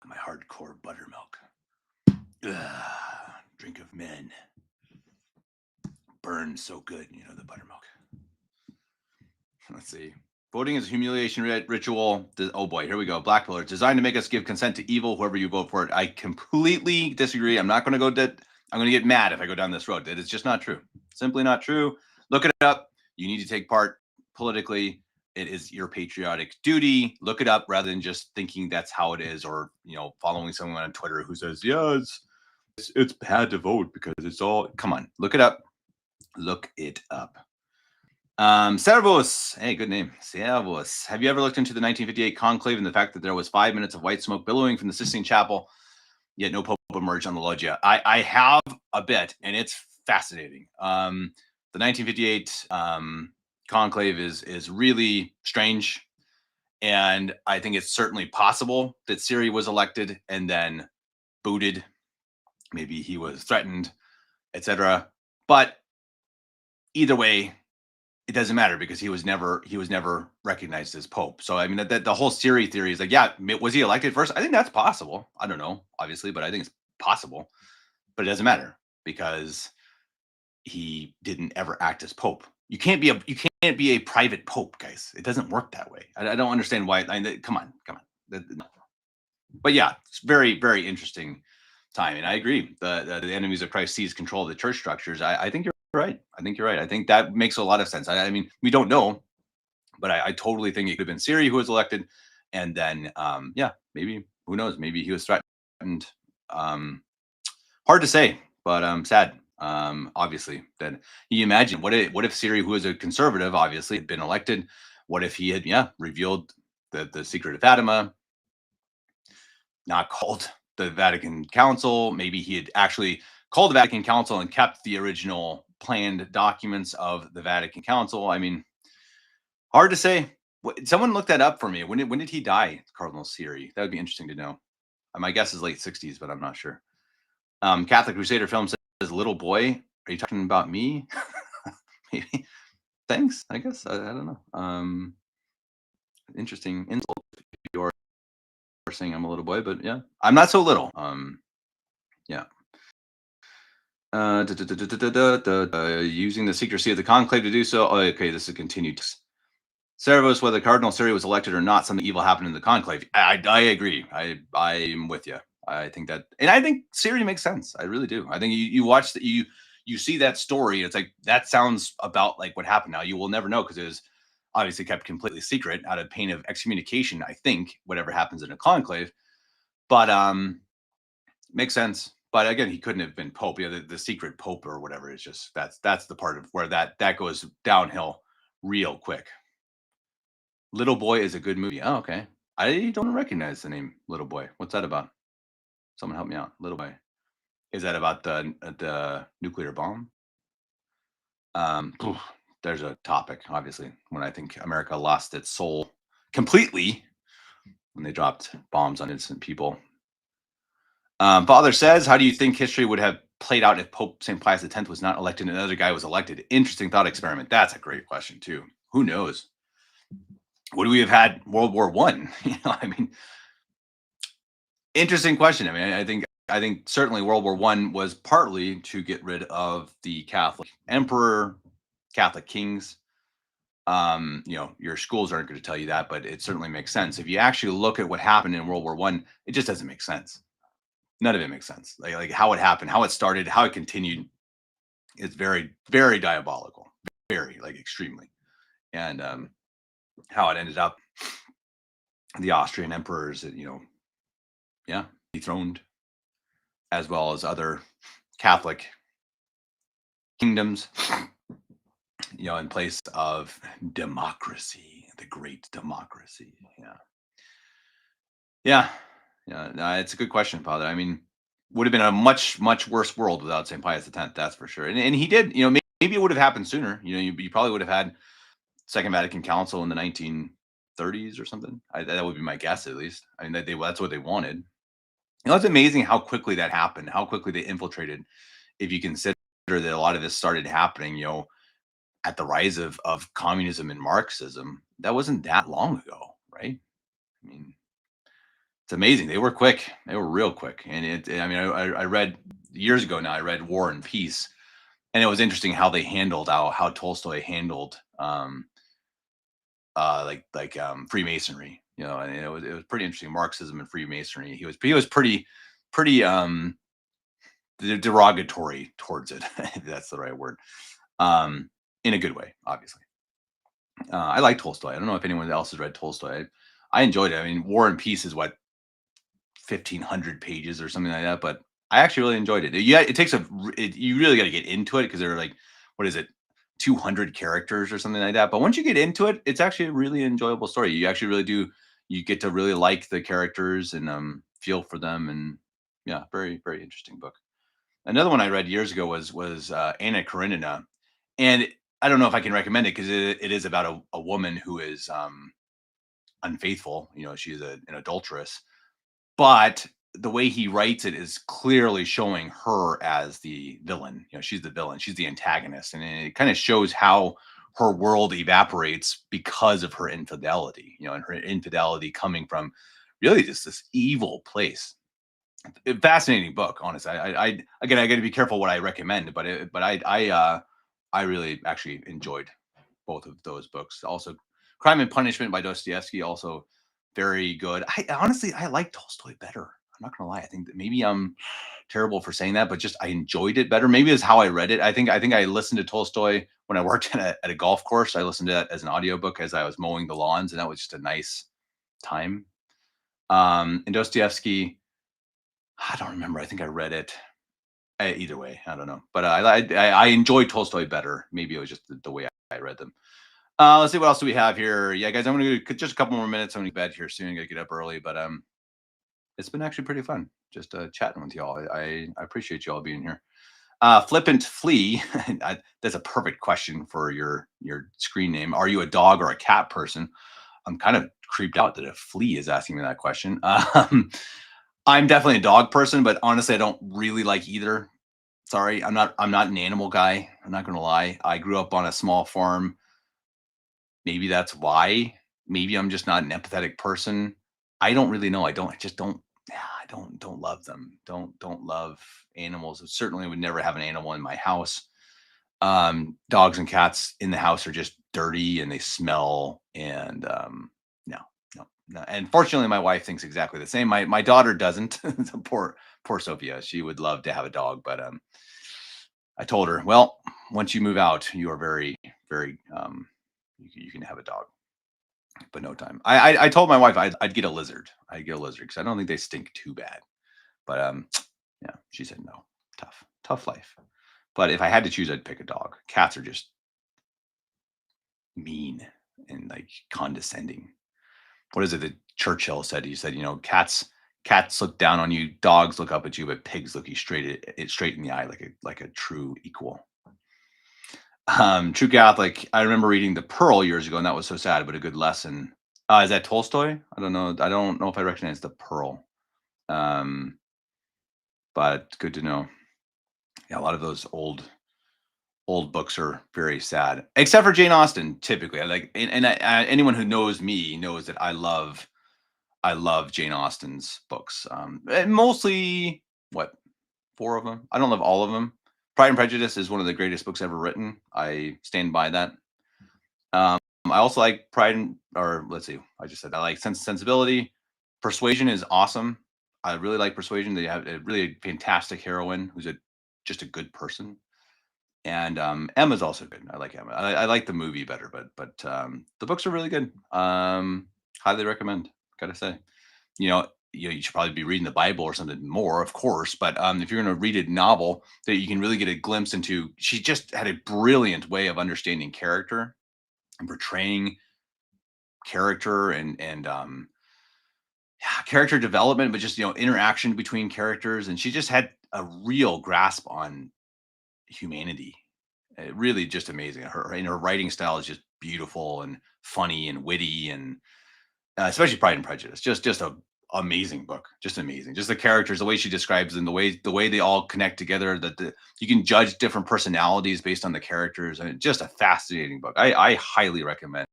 My hardcore buttermilk. Drink of men. Burns so good, the buttermilk. Let's see. Voting is a humiliation ritual. Oh boy, here we go. Black Pillar. Designed to make us give consent to evil, whoever you vote for it. I completely disagree. I'm not going to go I'm going to get mad if I go down this road. It is just not true. Simply not true. Look it up. You need to take part politically. It is your patriotic duty. Look it up rather than just thinking that's how it is, or following someone on Twitter who says, "Yeah, it's bad to vote because it's all." Come on, look it up. Look it up. Servus. Hey, good name. Servus. Have you ever looked into the 1958 conclave and the fact that there was 5 minutes of white smoke billowing from the Sistine Chapel, yet no Pope emerged on the loggia? I have a bit, and it's fascinating. The 1958 conclave is really strange, and I think it's certainly possible that Siri was elected and then booted. Maybe he was threatened, etc. But either way, it doesn't matter because he was never recognized as Pope. So I mean that the whole Siri theory is like, yeah, was he elected first? I think that's possible. I don't know, obviously, but I think it's possible. But it doesn't matter because he didn't ever act as Pope. You can't be a private Pope, guys. It doesn't work that way. I don't understand why. Come on. But yeah, it's very, very interesting time, and I agree. The enemies of Christ seize control of the church structures. I think you're right. I think you're right. I think that makes a lot of sense. I mean, we don't know, but I totally think it could have been Siri who was elected, and then yeah, maybe, who knows? Maybe he was threatened. Hard to say, but sad. Obviously, then you imagine what if Siri, who is a conservative, obviously had been elected. What if he had revealed the secret of Fatima, not called the Vatican Council? Maybe he had actually called the Vatican Council and kept the original planned documents of the Vatican Council. I mean, hard to say. Someone look that up for me. When did he die, Cardinal Siri? That would be interesting to know. My guess is late 60s, but I'm not sure. Catholic Crusader film says, "Little boy, are you talking about me?" Maybe. Thanks, I guess. I don't know. Interesting insult if you're saying I'm a little boy, but yeah, I'm not so little. Yeah. Using the secrecy of the conclave to do so. Oh, okay, this is continued. Servus, whether Cardinal Siri was elected or not, something evil happened in the conclave. I agree. I'm with you. I think that, and I think Siri makes sense. I really do. I think you watch that, you see that story. It's like that sounds about like what happened. Now you will never know because it was obviously kept completely secret out of pain of excommunication. I think whatever happens in a conclave, but makes sense. But again, he couldn't have been pope. Yeah, the secret pope or whatever is just that's the part of where that goes downhill real quick. Little Boy is a good movie. Oh, okay. I don't recognize the name Little Boy. What's that about? Someone help me out. Little Boy. Is that about the nuclear bomb? Phew, there's a topic, obviously, when I think America lost its soul completely when they dropped bombs on innocent people. Father says, how do you think history would have played out if Pope St. Pius X was not elected and another guy was elected? Interesting thought experiment. That's a great question, too. Who knows? Would we have had World War One? I mean, interesting question. I mean, I think certainly World War One was partly to get rid of the Catholic emperor, Catholic kings. Your schools aren't going to tell you that, but it certainly makes sense. If you actually look at what happened in World War One, it just doesn't make sense. None of it makes sense. Like how it happened, how it started, how it continued. It's very, very diabolical, very like extremely, and how it ended up. The Austrian emperors, yeah, dethroned, as well as other Catholic kingdoms, in place of democracy, the great democracy. Yeah. Yeah. Yeah. No, it's a good question, Father. I mean, would have been a much, much worse world without St. Pius X, that's for sure. And he did, maybe it would have happened sooner. You probably would have had Second Vatican Council in the 1930s or something. That would be my guess, at least. I mean, that's what they wanted. It's amazing how quickly that happened, how quickly they infiltrated. If you consider that a lot of this started happening, at the rise of communism and Marxism, that wasn't that long ago, right? I mean, it's amazing. They were quick. They were real quick. And I mean, I read years ago now. I read War and Peace, and it was interesting how they handled how Tolstoy handled Freemasonry. And it was pretty interesting. Marxism and Freemasonry. He was pretty derogatory towards it. If that's the right word. In a good way, obviously. I like Tolstoy. I don't know if anyone else has read Tolstoy. I enjoyed it. I mean, War and Peace is what 1,500 pages or something like that, but I actually really enjoyed it. Yeah, it takes you really got to get into it because they're like, what is it, 200 characters or something like that. But once you get into it, it's actually a really enjoyable story. You actually really do. You get to really like the characters and feel for them, and yeah, very very interesting book. Another one I read years ago was Anna Karenina, and I don't know if I can recommend it because it is about a woman who is unfaithful. She's an adulteress, but the way he writes it is clearly showing her as the villain. She's the villain. She's the antagonist, and it kind of shows how her world evaporates because of her infidelity. And her infidelity coming from really just this evil place. Fascinating book, honestly. I again, I got to be careful what I recommend, but I really actually enjoyed both of those books. Also, Crime and Punishment by Dostoevsky, also very good. I like Tolstoy better. I'm not gonna lie. I think that maybe I'm terrible for saying that, but just I enjoyed it better. Maybe it's how I read it. I think I listened to Tolstoy when I worked at a golf course. I listened to that as an audiobook as I was mowing the lawns, and that was just a nice time. And Dostoevsky, I don't remember. I think I read it. Either way, I don't know, but I enjoy Tolstoy better. Maybe it was just the way I read them. Let's see what else do we have here. Yeah, guys, I'm gonna do just a couple more minutes. I'm gonna get bed here soon. I gotta get up early, but it's been actually pretty fun just chatting with y'all. I appreciate y'all being here. Flippant Flea, that's a perfect question for your screen name. Are you a dog or a cat person? I'm kind of creeped out that a flea is asking me that question. I'm definitely a dog person, but honestly, I don't really like either. Sorry, I'm not an animal guy. I'm not gonna lie. I grew up on a small farm. Maybe that's why. Maybe I'm just not an empathetic person. I don't really know. I just don't. yeah, I don't love them. Don't love animals. I certainly would never have an animal in my house. Dogs and cats in the house are just dirty and they smell. And no, no. And fortunately, my wife thinks exactly the same. My daughter doesn't. Poor Sophia. She would love to have a dog, but I told her, well, once you move out, you are very you can have a dog, but no time. I told my wife I'd get a lizard. I'd get a lizard because I don't think they stink too bad. But yeah, she said no. Tough life. But if I had to choose, I'd pick a dog. Cats are just mean and like condescending. What is it that Churchill said? He said, cats look down on you, dogs look up at you, but pigs look you straight in the eye like a true equal. True Catholic. I remember reading The Pearl years ago, and that was so sad, but a good lesson. Is that Tolstoy? I don't know. I don't know if I recognize The Pearl. Um, but good to know. Yeah, a lot of those old books are very sad, except for Jane Austen. Typically, I like, anyone who knows me knows that I love Jane Austen's books. And mostly what, four of them. I don't love all of them. Pride and Prejudice is one of the greatest books ever written. I stand by that. Um, I also like Pride and, or let's see, I just said I like Sense and Sensibility. Persuasion is awesome. I really like Persuasion. They have a really fantastic heroine who's just a good person. And Emma's also good. I like Emma. I like the movie better, but the books are really good. Highly recommend. Gotta say, you should probably be reading the Bible or something more, of course. But if you're going to read a novel that you can really get a glimpse into, she just had a brilliant way of understanding character and portraying character and yeah, character development, but just interaction between characters. And she just had a real grasp on humanity. Really just amazing. Her writing style is just beautiful and funny and witty, and especially Pride and Prejudice. Just a amazing book. Just amazing. Just the characters, the way she describes them, the way they all connect together. That you can judge different personalities based on the characters, and just a fascinating book. I highly recommend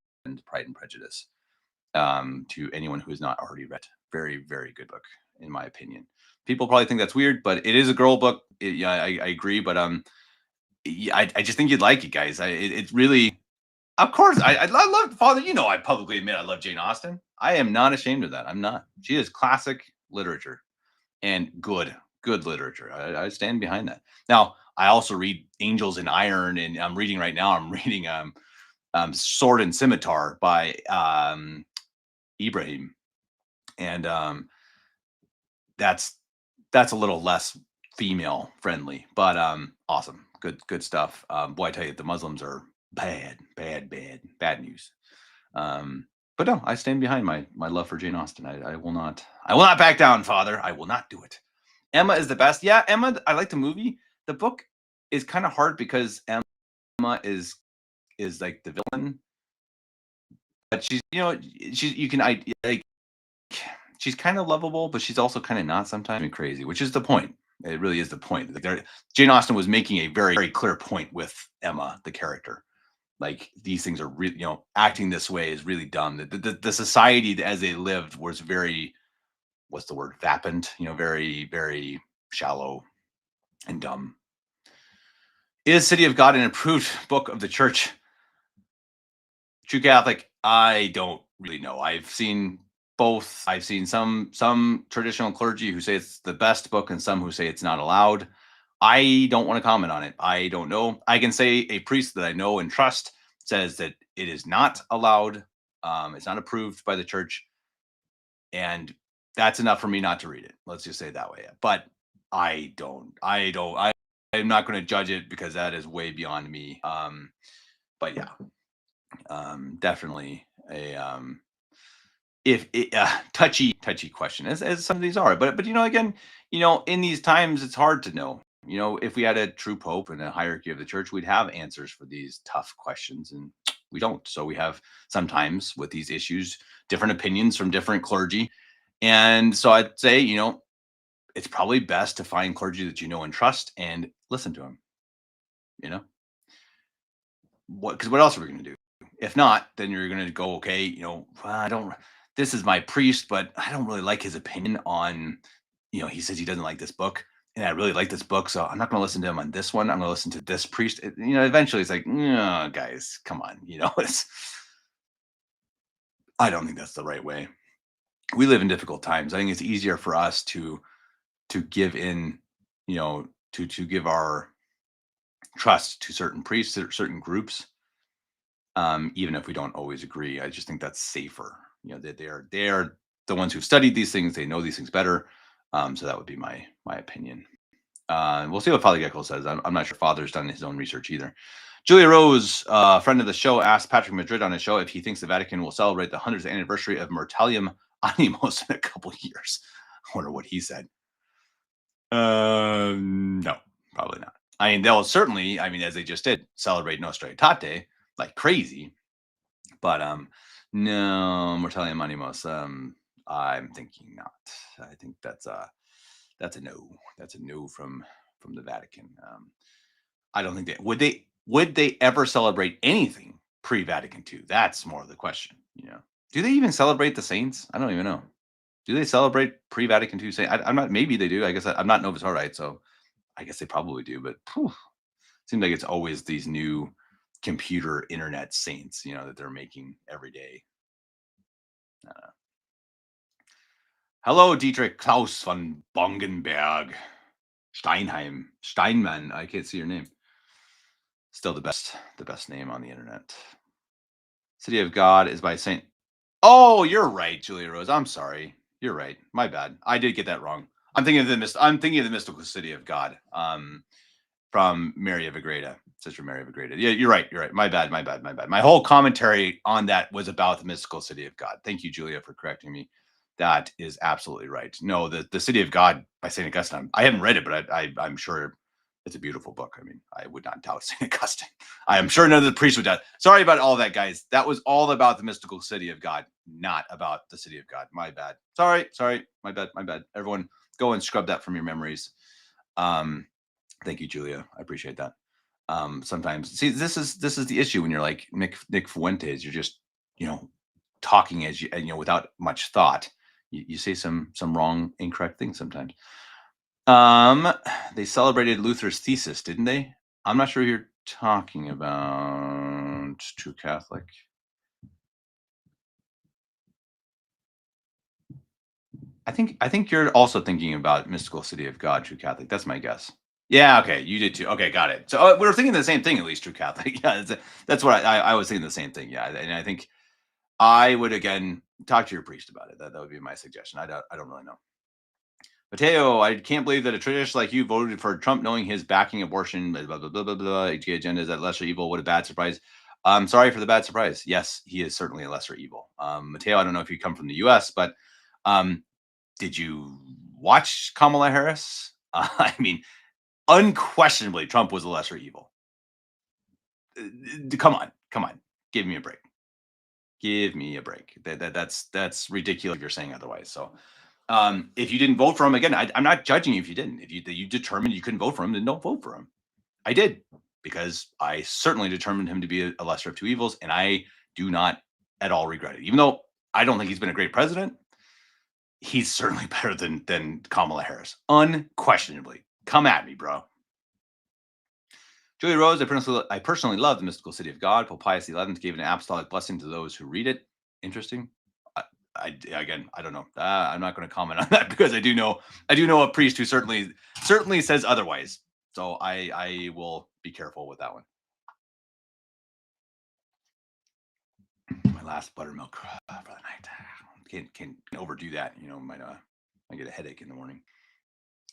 Pride and Prejudice to anyone who has not already read. Very good book in my opinion. People probably think that's weird, but it is a girl book. Yeah, I agree, but yeah, I just think you'd like it, guys. It's really, of course, I love Father. I publicly admit I love Jane Austen. I am not ashamed of that. I'm not. She is classic literature and good literature. I stand behind that. Now, I also read Angels in Iron, and I'm reading right now. I'm reading Sword and Scimitar by Ibrahim, and that's a little less female friendly, but awesome, good stuff. Boy, I tell you, the Muslims are bad news. But no, I stand behind my love for Jane Austen. I will not back down, Father. I will not do it. Emma is the best. Yeah, Emma. I like the movie. The book is kind of hard because Emma is like the villain, but she's you can I like she's kind of lovable, but she's also kind of not sometimes and crazy, which is the point. It really is the point. Like Jane Austen was making a very clear point with Emma, the character. Like these things are really, acting this way is really dumb. The society as they lived was very, what's the word, vapid, very shallow and dumb. Is City of God an approved book of the church? True Catholic, I don't really know. I've seen both. I've seen some traditional clergy who say it's the best book and some who say it's not allowed. I don't want to comment on it. I don't know. I can say a priest that I know and trust says that it is not allowed. It's not approved by the church, and that's enough for me not to read it. Let's just say it that way. But I don't. I don't. I'm not going to judge it because that is way beyond me. But yeah, definitely a if it, touchy question as some of these are, but again, in these times it's hard to know. If we had a true pope and a hierarchy of the church, we'd have answers for these tough questions, and we don't. So we have sometimes with these issues different opinions from different clergy, and so I'd say it's probably best to find clergy that you know and trust and listen to them. You know what? Because what else are we going to do? If not, then you're going to go, okay, well, I don't. this is my priest, but I don't really like his opinion on, he says he doesn't like this book. And I really like this book, so I'm not going to listen to him on this one. I'm going to listen to this priest. Eventually it's like, no, guys, come on. I don't think that's the right way. We live in difficult times. I think it's easier for us to give in, to give our trust to certain priests, certain groups, even if we don't always agree. I just think that's safer. They are the ones who've studied these things. They know these things better. So that would be my opinion. We'll see what Father Geckel says. I'm not sure Father's done his own research either. Julia Rose, friend of the show, asked Patrick Madrid on his show if he thinks the Vatican will celebrate the 100th anniversary of Mortalium Animos in a couple years. I wonder what he said. No, probably not. I mean, they'll certainly, as they just did, celebrate Nostra Aetate like crazy. But no, Mortalium Animos. I'm thinking not. I think that's a no. That's a no from the Vatican. I don't think would they ever celebrate anything pre-Vatican II? That's more of the question. Do they even celebrate the saints? I don't even know. Do they celebrate pre-Vatican II saints? I'm not. Maybe they do. I guess I'm not Novus Horide, so I guess they probably do. But seems like it's always these new computer internet saints, that they're making every day. Hello, Dietrich Klaus von Bongenberg. Steinman. I can't see your name. Still the best name on the internet. City of God is by Saint. Oh, you're right, Julia Rose. I'm sorry. You're right. My bad. I did get that wrong. I'm thinking of the mystical city of God. From Mary of Agreda, Sister Mary of Agreda. Yeah, you're right. You're right. My bad. My whole commentary on that was about the mystical city of God. Thank you, Julia, for correcting me. That is absolutely right. No, the City of God by St. Augustine. I haven't read it, but I'm sure it's a beautiful book. I mean, I would not doubt St. Augustine. I am sure none of the priests would doubt. Sorry about all that, guys. That was all about the mystical city of God, not about the city of God. My bad. Sorry. My bad. Everyone, go and scrub that from your memories. Thank you, Julia. I appreciate that. Sometimes, see, this is the issue when you're like Nick Fuentes. You're just, talking as you without much thought. You say some wrong, incorrect things sometimes. They celebrated Luther's thesis, didn't they? I'm not sure who you're talking about. True Catholic. I think you're also thinking about Mystical City of God, True Catholic. That's my guess. Yeah, okay, you did too. Okay, got it. So we were thinking the same thing, at least, True Catholic. Yeah, that's what I was thinking the same thing. Yeah, and I think I would again talk to your priest about it. That would be my suggestion. I don't really know. Mateo, I can't believe that a traditionalist like you voted for Trump, knowing his backing abortion. Blah blah blah blah blah. HK agenda is that lesser evil. What a bad surprise. I'm sorry for the bad surprise. Yes, he is certainly a lesser evil. Mateo, I don't know if you come from the U.S., but did you watch Kamala Harris? I mean, unquestionably, Trump was a lesser evil. Come on, give me a break. Give me a break. That's ridiculous if you're saying otherwise. So, if you didn't vote for him again, I'm not judging you if you didn't. If you determined you couldn't vote for him, then don't vote for him. I did because I certainly determined him to be a lesser of two evils, and I do not at all regret it. Even though I don't think he's been a great president, he's certainly better than Kamala Harris, unquestionably. Come at me, bro. Julia Rose, I personally love the mystical city of God. Pope Pius XI gave an apostolic blessing to those who read it. Interesting. Again, I don't know. I'm not going to comment on that because I do know a priest who certainly says otherwise. So I will be careful with that one. My last buttermilk for the night. Can't overdo that. Might get a headache in the morning.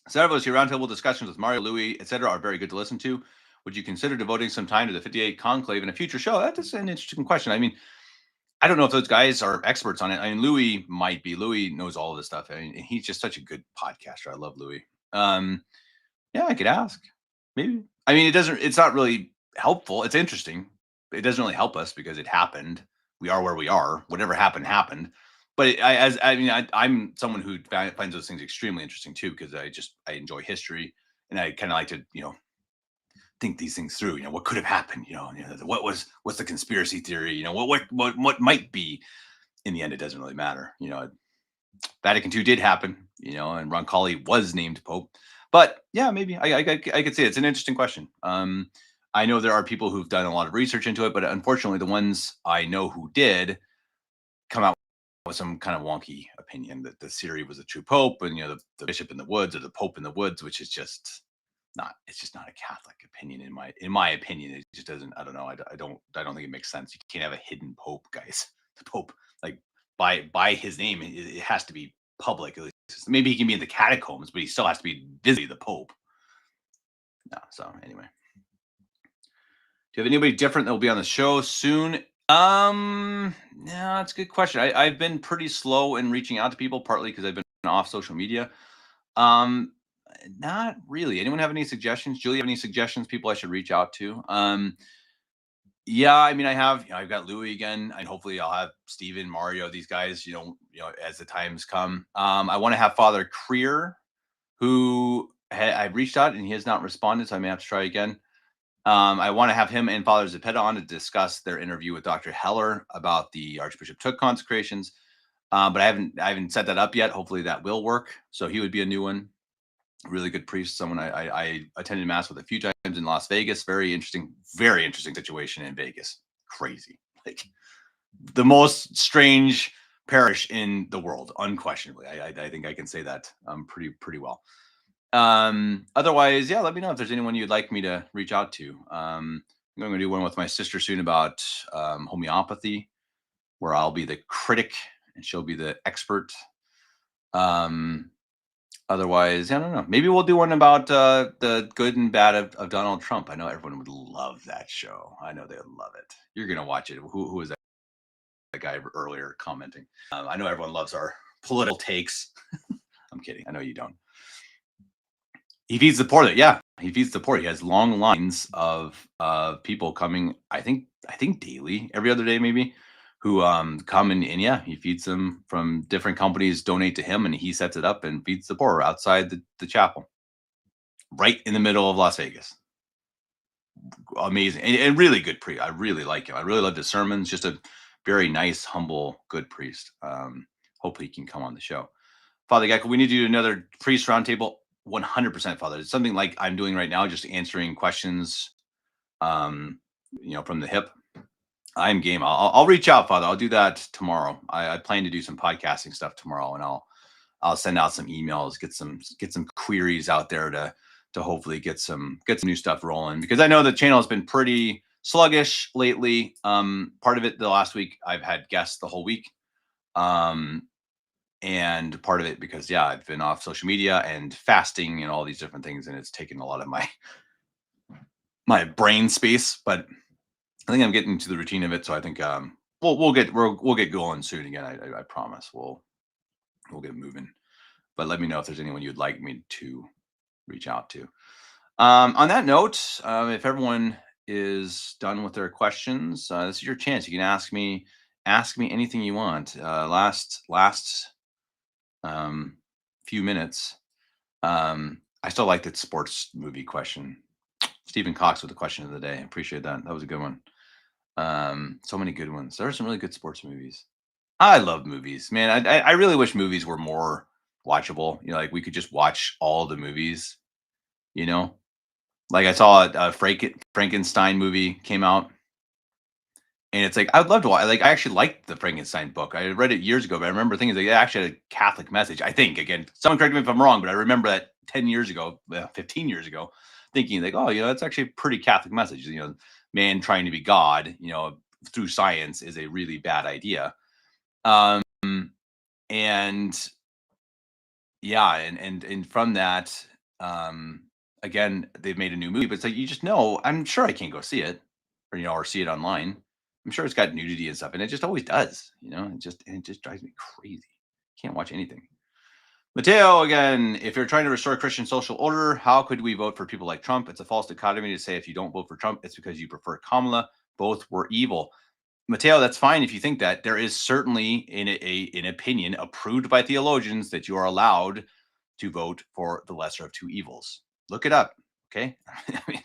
Several of your roundtable discussions with Mario, Louis, etc., are very good to listen to. Would you consider devoting some time to the 58 Conclave in a future show? That's an interesting question. I mean, I don't know if those guys are experts on it. I mean, Louis might be. Louis knows all of this stuff. I mean, he's just such a good podcaster. I love Louis. Yeah, I could ask. Maybe. I mean, it's not really helpful. It's interesting. It doesn't really help us because it happened. We are where we are. Whatever happened, happened. But I'm someone who finds those things extremely interesting too, because I enjoy history and I kind of like to, think these things through. What could have happened? What's the conspiracy theory? What might be in the end, it doesn't really matter. Vatican II did happen, and Roncalli was named Pope. But yeah, maybe I could say it's an interesting question. I know there are people who've done a lot of research into it, but unfortunately, the ones I know who did come out with some kind of wonky opinion that the Siri was a true Pope, and the Bishop in the Woods or the Pope in the Woods, which is just not. It's just not a Catholic opinion in my opinion. It just doesn't. I don't know. I don't think it makes sense. You can't have a hidden Pope, guys. The Pope, like by his name, it has to be public. At least. Maybe he can be in the catacombs, but he still has to be visibly the Pope. No. So anyway, do you have anybody different that will be on the show soon? Yeah, that's a good question. I've been pretty slow in reaching out to people, partly because I've been off social media. Um, Not really. Anyone have any suggestions? Julie, have any suggestions? People I should reach out to? Yeah, I mean, I have. I've got Louis again, and hopefully, I'll have Steven, Mario, these guys. As the times come. I want to have Father Creer, who I've reached out and he has not responded, so I may have to try again. I want to have him and Father Zepeda on to discuss their interview with Dr. Heller about the Archbishop Took consecrations. But I haven't set that up yet. Hopefully that will work. So he would be a new one. Really good priest, someone I attended mass with a few times in Las Vegas. Very interesting situation in Vegas. Crazy, like the most strange parish in the world, unquestionably. I think I can say that pretty well. Otherwise, yeah, let me know if there's anyone you'd like me to reach out to. I'm going to do one with my sister soon about homeopathy, where I'll be the critic and she'll be the expert. Um, Otherwise, I don't know. Maybe we'll do one about the good and bad of Donald Trump. I know everyone would love that show. I know they would love it. You're gonna watch it. Who was that guy earlier commenting? I know everyone loves our political takes. I'm kidding. I know you don't. He feeds the poor. Yeah, he feeds the poor. He has long lines of people coming. I think daily, every other day maybe, who come and yeah, he feeds them from different companies. Donate to him, and he sets it up and feeds the poor outside the chapel, right in the middle of Las Vegas. Amazing and really good priest. I really like him. I really love his sermons. Just a very nice, humble, good priest. Hopefully, he can come on the show. Father Gecko, we need to do another priest roundtable. 100%, Father. It's something like I'm doing right now, just answering questions, from the hip. I'm game. I'll reach out, Father. I'll do that tomorrow. I plan to do some podcasting stuff tomorrow, and I'll send out some emails, get some queries out there to hopefully get some new stuff rolling, because I know the channel has been pretty sluggish lately. Part of it, the last week I've had guests the whole week. And part of it because yeah, I've been off social media and fasting and all these different things, and it's taken a lot of my brain space. But I think I'm getting to the routine of it, so I think we'll get going soon again. I promise we'll get moving. But let me know if there's anyone you'd like me to reach out to. On that note, if everyone is done with their questions, this is your chance. You can ask me anything you want. Last few minutes. I still like that sports movie question. Stephen Cox with the question of the day. Appreciate that. That was a good one. So many good ones. There are some really good sports movies. I love movies, man. I really wish movies were more watchable. Like we could just watch all the movies. Like I saw a Frankenstein movie came out, and it's like I'd love to watch. Like I actually liked the Frankenstein book. I read it years ago, but I remember thinking like it actually had a Catholic message. I think again, someone correct me if I'm wrong, but I remember that 10 years ago, 15 years ago, thinking like, oh, that's actually a pretty Catholic message. Man trying to be God, through science is a really bad idea. And yeah, and from that, again, they've made a new movie, but it's like you just know. I'm sure I can't go see it, or see it online. I'm sure it's got nudity and stuff, and it just always does. It just drives me crazy. Can't watch anything. Mateo, again, if you're trying to restore Christian social order, how could we vote for people like Trump? It's a false dichotomy to say if you don't vote for Trump, it's because you prefer Kamala. Both were evil. Mateo, that's fine if you think that. There is certainly an opinion approved by theologians that you are allowed to vote for the lesser of two evils. Look it up, okay? I mean,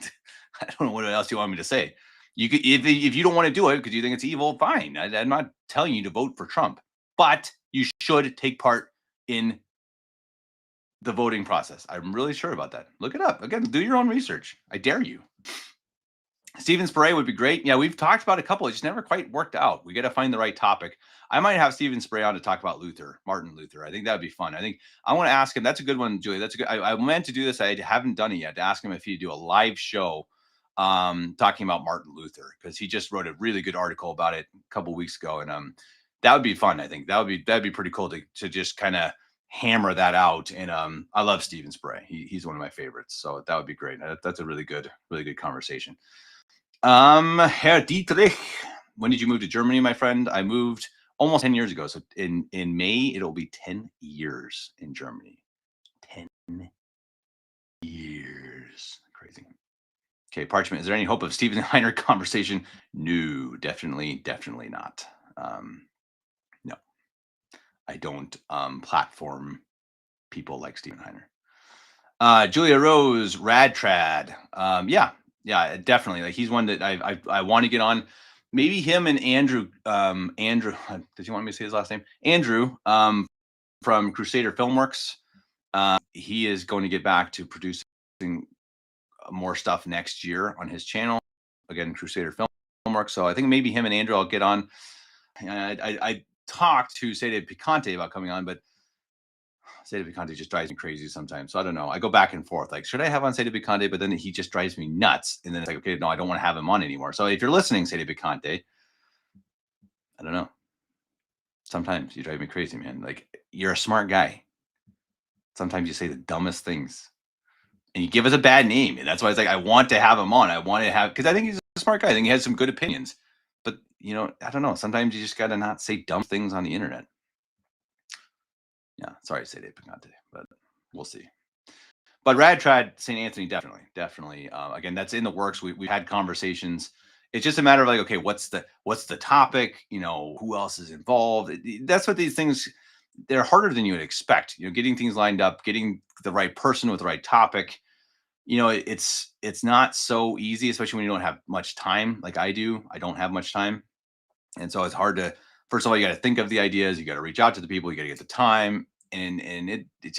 I don't know what else you want me to say. You could, if you don't want to do it because you think it's evil, fine. I'm not telling you to vote for Trump. but you should take part in the voting process. I'm really sure about that. Look it up. Again, do your own research. I dare you. Stephen Spray would be great. Yeah, we've talked about a couple. It just never quite worked out. We got to find the right topic. I might have Stephen Spray on to talk about Luther, Martin Luther. I think that'd be fun. I think I want to ask him. That's a good one, Julie. That's a good. I meant to do this. I haven't done it yet. To ask him if he'd do a live show talking about Martin Luther, because he just wrote a really good article about it a couple weeks ago, and that would be fun. I think that'd be pretty cool to just kind of hammer that out. And I love Stephen Spray. He's one of my favorites, so that would be great. That's a really good conversation. Herr Dietrich, when did you move to Germany, my friend? I moved almost 10 years ago. So in May, it'll be 10 years in Germany. 10 years. Crazy. Okay, Parchment, is there any hope of Steven Heiner conversation? No, definitely not. No, I don't platform people like Steven Heiner. Julia Rose, Rad Trad. Yeah, definitely. Like, he's one that I want to get on. Maybe him and Andrew. Andrew, did you want me to say his last name? Andrew, from Crusader Filmworks. He is going to get back to producing more stuff next year on his channel. Again, Crusader Filmworks. So I think maybe him and Andrew I'll get on. I talked to Sede Picante about coming on, but Sede Picante just drives me crazy sometimes. So I don't know. I go back and forth. Like, should I have on Sede Picante? But then he just drives me nuts. And then it's like, okay, no, I don't want to have him on anymore. So if you're listening, Sede Picante, I don't know. Sometimes you drive me crazy, man. Like, you're a smart guy. Sometimes you say the dumbest things and you give us a bad name. And that's why it's like, I want to have him on. I want to have, because I think he's a smart guy. I think he has some good opinions. But, I don't know. Sometimes you just got to not say dumb things on the internet. Yeah, sorry to say Dave Picante, but we'll see. But Rad Trad, St. Anthony, definitely. Again, that's in the works. We've had conversations. It's just a matter of like, okay, what's the topic? Who else is involved? That's what these things, they're harder than you would expect. Getting things lined up, getting the right person with the right topic. It's not so easy, especially when you don't have much time like I do. I don't have much time. And so it's hard to, first of all, you got to think of the ideas, you got to reach out to the people, you got to get the time. And it's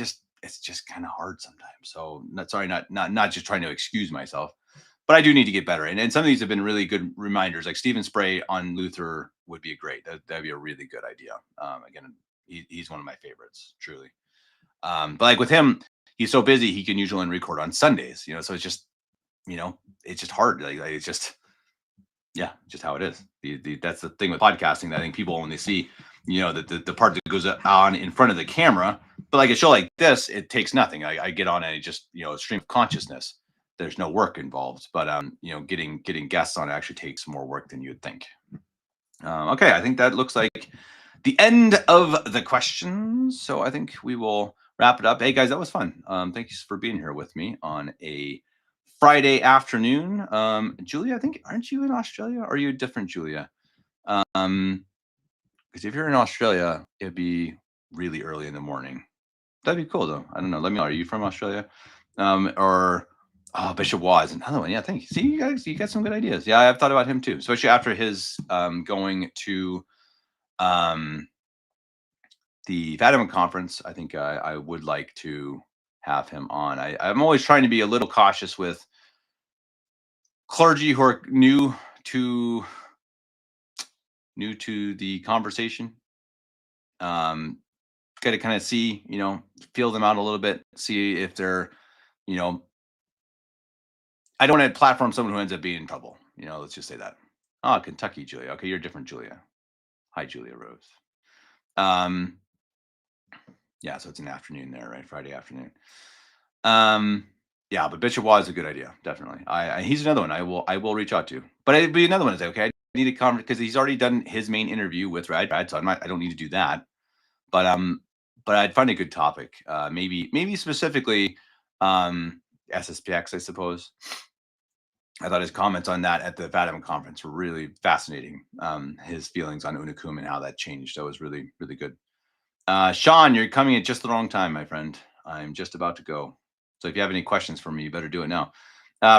just kind of hard sometimes. So not just trying to excuse myself, but I do need to get better. And some of these have been really good reminders, like Stephen Spray on Luther would be great. That'd be a really good idea. Again, he's one of my favorites, truly. But like with him, he's so busy, he can usually record on Sundays, so it's just, it's just hard. Like it's just, yeah, just how it is. That's the thing with podcasting that I think people only see, the part that goes on in front of the camera. But like a show like this, it takes nothing. I get on and just, a stream of consciousness. There's no work involved. But getting guests on actually takes more work than you would think. Okay, I think that looks like the end of the questions. So I think we will wrap it up. Hey guys, that was fun. Thank you for being here with me on a Friday afternoon. Julia, I think, aren't you in Australia? Or are you a different Julia? Because if you're in Australia, it'd be really early in the morning. That'd be cool though. I don't know. Let me know. Are you from Australia? Or Bishop Waz, another one. Yeah, thank you. See, you got some good ideas. Yeah, I've thought about him too, especially after his going to the Fatima conference. I think I would like to have him on. I'm always trying to be a little cautious with clergy who are new to the conversation. Got to kind of see, feel them out a little bit, see if they're, I don't want to platform someone who ends up being in trouble. Let's just say that. Oh, Kentucky, Julia. Okay, you're different, Julia. Hi, Julia Rose. Yeah, so it's an afternoon there, right? Friday afternoon. Yeah, but Bishop Waz is a good idea, definitely. He's another one I will reach out to. But it'd be another one. Is okay. I need a conference because he's already done his main interview with Rad, so I don't need to do that. But I'd find a good topic. Maybe specifically SSPX, I suppose. I thought his comments on that at the Fatima conference were really fascinating. His feelings on Uno Cum and how that changed. That was really, really good. Sean, you're coming at just the wrong time, my friend. I'm just about to go. So if you have any questions for me, you better do it now.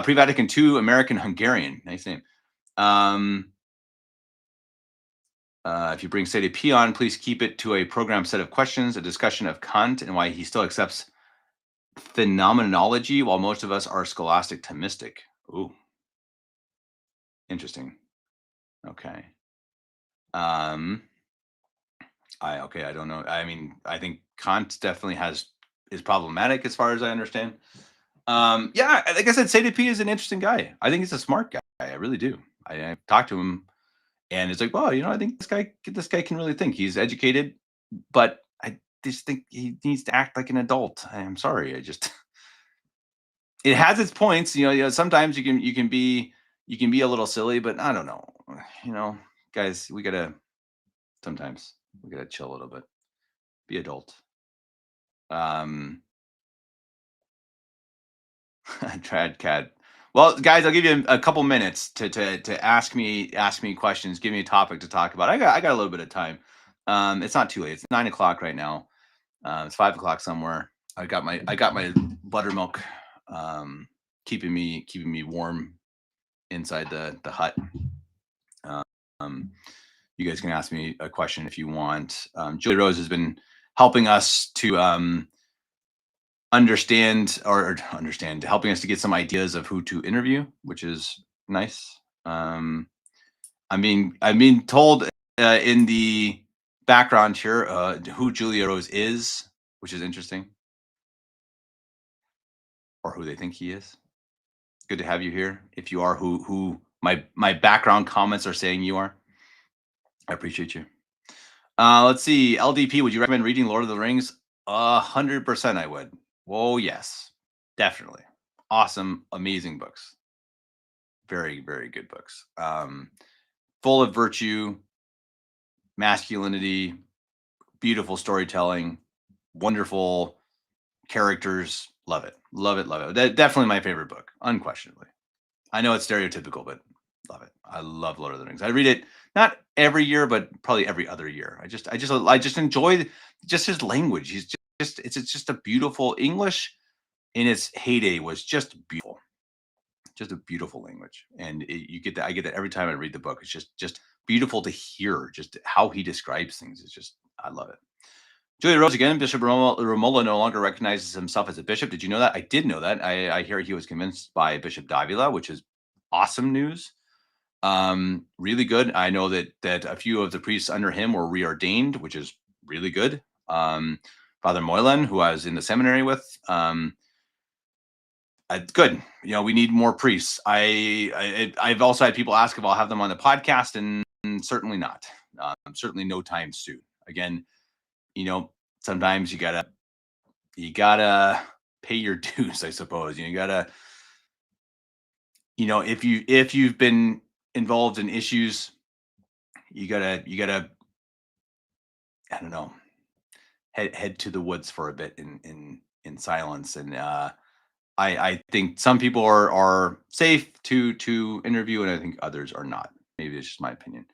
Pre-Vatican II, American Hungarian. Nice name. If you bring Sadie P on, please keep it to a program set of questions, a discussion of Kant and why he still accepts phenomenology while most of us are scholastic Thomistic. Ooh, interesting. Okay. Um, I don't know. I mean, I think Kant definitely is problematic as far as I understand. Yeah, like I said, Sadie P is an interesting guy. I think he's a smart guy. I really do. I talked to him and it's like, well, I think this guy can really think. He's educated, but I just think he needs to act like an adult. I'm sorry. It has its points. Sometimes you can be a little silly, but I don't know. You know, guys, sometimes we gotta chill a little bit. Be adult. Um, Trad cat. Well, guys, I'll give you a couple minutes to ask me questions. Give me a topic to talk about. I got a little bit of time. It's not too late. It's 9 o'clock right now. It's 5 o'clock somewhere. I got my buttermilk, um, keeping me warm inside the hut. Um, you guys can ask me a question if you want. Julie Rose has been helping us to helping us to get some ideas of who to interview, which is nice. I'm being told in the background here who Julia Rose is, which is interesting, or who they think he is. Good to have you here. If you are who my background comments are saying you are, I appreciate you. Let's see. LDP, would you recommend reading Lord of the Rings? 100% I would. Whoa, yes, definitely. Awesome, amazing books. Very, very good books. Full of virtue, masculinity, beautiful storytelling, wonderful characters. Love it. Love it. Love it. Definitely my favorite book, unquestionably. I know it's stereotypical, but love it. I love Lord of the Rings. I read it not every year, but probably every other year. I just enjoy just his language. It's just a beautiful English in its heyday was just beautiful, just a beautiful language, and you get that. I get that every time I read the book. It's just beautiful to hear. Just how he describes things is just I love it. Julia Rose again. Bishop Romola no longer recognizes himself as a bishop. Did you know that? I did know that. I hear he was convinced by Bishop Davila, which is awesome news. Really good. I know that a few of the priests under him were reordained, which is really good. Father Moylan, who I was in the seminary with, good. We need more priests. I've also had people ask if I'll have them on the podcast, and certainly not. Certainly no time soon. Again, sometimes you gotta pay your dues, I suppose. You gotta, if you've been involved in issues, you gotta I don't know, head to the woods for a bit in silence. And I think some people are safe to interview, and I think others are not. Maybe it's just my opinion.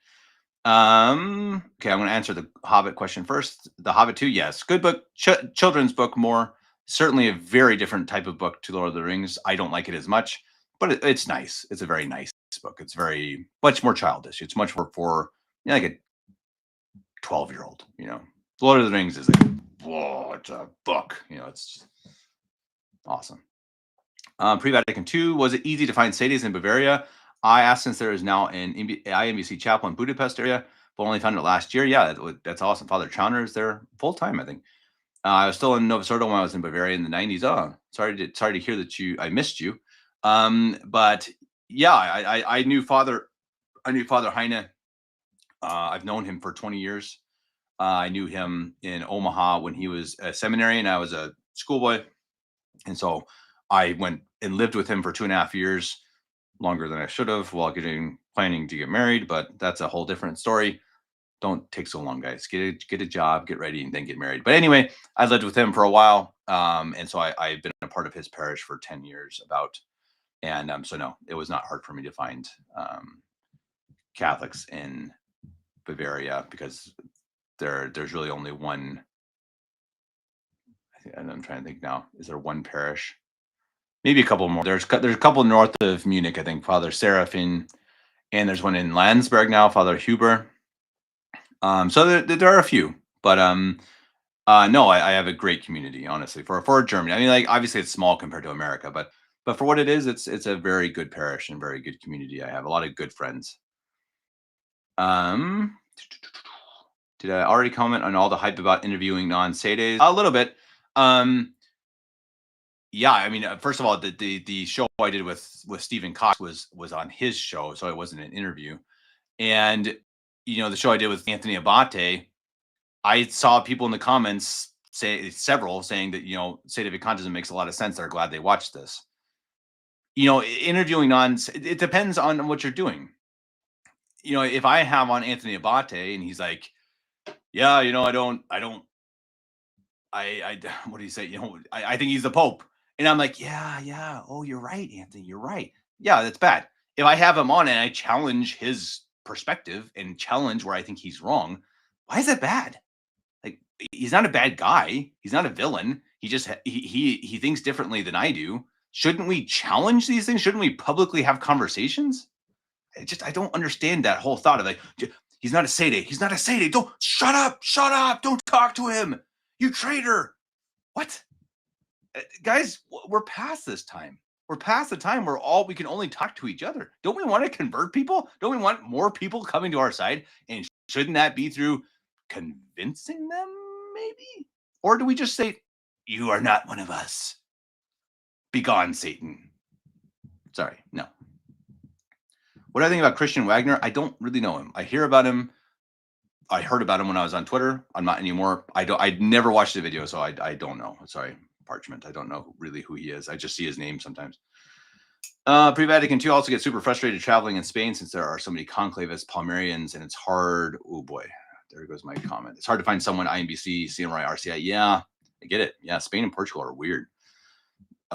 Okay, I'm going to answer the Hobbit question first. The Hobbit 2, yes, good book, children's book more. Certainly a very different type of book to Lord of the Rings. I don't like it as much, but it's nice. It's a very nice book. It's very much more childish. It's much more for like a 12-year-old. Lord of the Rings is like, whoa, it's a book. It's awesome. Pre-Vatican II, was it easy to find sadies in Bavaria? I asked, since there is now an IMBC chapel in Budapest area, but only found it last year. Yeah, that's awesome. Father Chowner is there full time, I think. I was still in Nova Sordo when I was in Bavaria in the 90s. Oh, sorry to hear that I missed you. But yeah, I knew Father Heine. I've known him for 20 years. I knew him in Omaha when he was a seminary and I was a schoolboy. And so I went and lived with him for 2.5 years, longer than I should have, while planning to get married. But that's a whole different story. Don't take so long, guys. Get a job, get ready, and then get married. But anyway, I lived with him for a while, and so I've been a part of his parish for 10 years, about. And so no, it was not hard for me to find Catholics in Bavaria, because there's really only one. And I'm trying to think now. Is there one parish? Maybe a couple more. There's a couple north of Munich, I think, Father Seraphin, and there's one in Landsberg now, Father Huber. So there are a few, but no, I have a great community, honestly, for Germany. I mean, like obviously it's small compared to America, but for what it is, it's a very good parish and very good community. I have a lot of good friends. Um, did I already comment on all the hype about interviewing non-Sedes? A little bit. Um, yeah, I mean, first of all, the show I did with Stephen Cox was on his show, so it wasn't an interview. And the show I did with Anthony Abate, I saw people in the comments say several saying that State of Contism makes a lot of sense. They're glad they watched this. Interviewing it depends on what you're doing. If I have on Anthony Abate and he's like, yeah, what do you say? I think he's the Pope. And I'm like, yeah. Oh, you're right, Anthony. You're right. Yeah, that's bad. If I have him on and I challenge his perspective and challenge where I think he's wrong, why is that bad? Like, he's not a bad guy. He's not a villain. He just he thinks differently than I do. Shouldn't we challenge these things? Shouldn't we publicly have conversations? I don't understand that whole thought of like, he's not a Sede. He's not a Sede. Don't shut up. Don't talk to him. You traitor. What? Guys, we're past this time. We're past the time where we can only talk to each other. Don't we want to convert people? Don't we want more people coming to our side? And shouldn't that be through convincing them, maybe? Or do we just say, you are not one of us? Begone, Satan. Sorry, no. What do I think about Christian Wagner? I don't really know him. I hear about him. I heard about him when I was on Twitter. I'm not anymore. I never watched the video, so I don't know. Sorry, Parchment. I don't know really who he is. I just see his name sometimes. Pre-Vatican II also get super frustrated traveling in Spain since there are so many conclaves, Palmarians, and it's hard. Oh boy, there goes my comment. It's hard to find someone INBC, CMRI, RCI. Yeah, I get it. Yeah, Spain and Portugal are weird.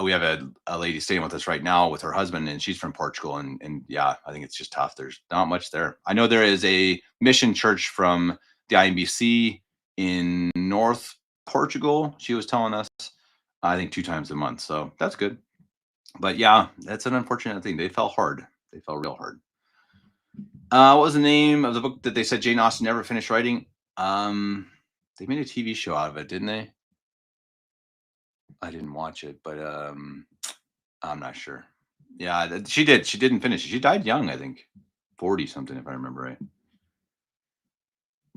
We have a lady staying with us right now with her husband, and she's from Portugal. And yeah, I think it's just tough. There's not much there. I know there is a mission church from the INBC in North Portugal. She was telling us, I think 2 times a month. So that's good. But yeah, that's an unfortunate thing. They fell hard. They fell real hard. What was the name of the book that they said Jane Austen never finished writing? They made a TV show out of it, didn't they? I didn't watch it, but I'm not sure. Yeah, she did. She didn't finish it. She died young, I think, 40 something, if I remember right.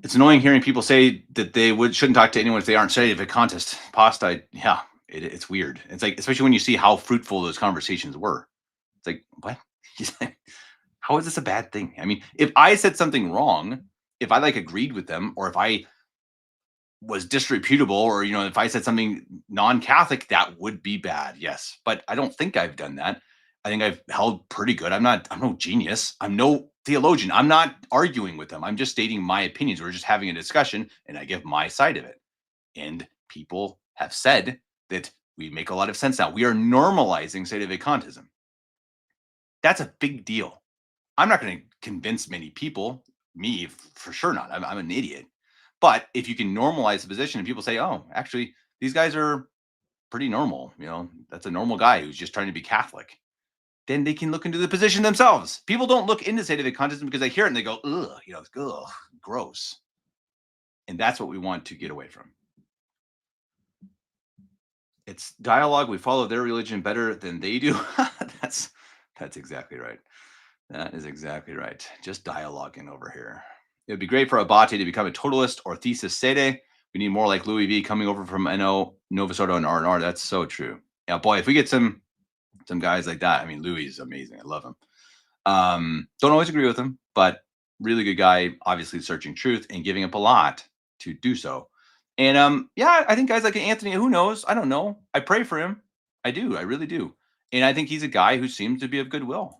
It's annoying hearing people say that they shouldn't talk to anyone if they aren't studied of a contest. Pasta, yeah, it's weird. It's like, especially when you see how fruitful those conversations were. It's like, what? How is this a bad thing? I mean, if I said something wrong, if I agreed with them, or if I was disreputable, or if I said something non-Catholic, that would be bad. Yes, but I don't think I've done that. I think I've held pretty good. I'm no genius. I'm no theologian. I'm not arguing with them. I'm just stating my opinions. We're just having a discussion, and I give my side of it. And people have said that we make a lot of sense now. We are normalizing sedevacantism. That's a big deal. I'm not going to convince many people. Me, for sure not. I'm an idiot. But if you can normalize the position and people say, oh, actually, these guys are pretty normal, that's a normal guy who's just trying to be Catholic, then they can look into the position themselves. People don't look into sedevacantism because they hear it and they go, ugh, ugh, gross. And that's what we want to get away from. It's dialogue. We follow their religion better than they do. That's exactly right. That is exactly right. Just dialoguing over here. It would be great for Abate to become a totalist or thesis sede. We need more like Louis V coming over from NO, Nova Soto, and R&R. That's so true. Yeah, boy, if we get some guys like that, I mean, Louis is amazing. I love him. Don't always agree with him, but really good guy, obviously searching truth and giving up a lot to do so. And yeah, I think guys like Anthony, who knows? I don't know. I pray for him. I do. I really do. And I think he's a guy who seems to be of goodwill.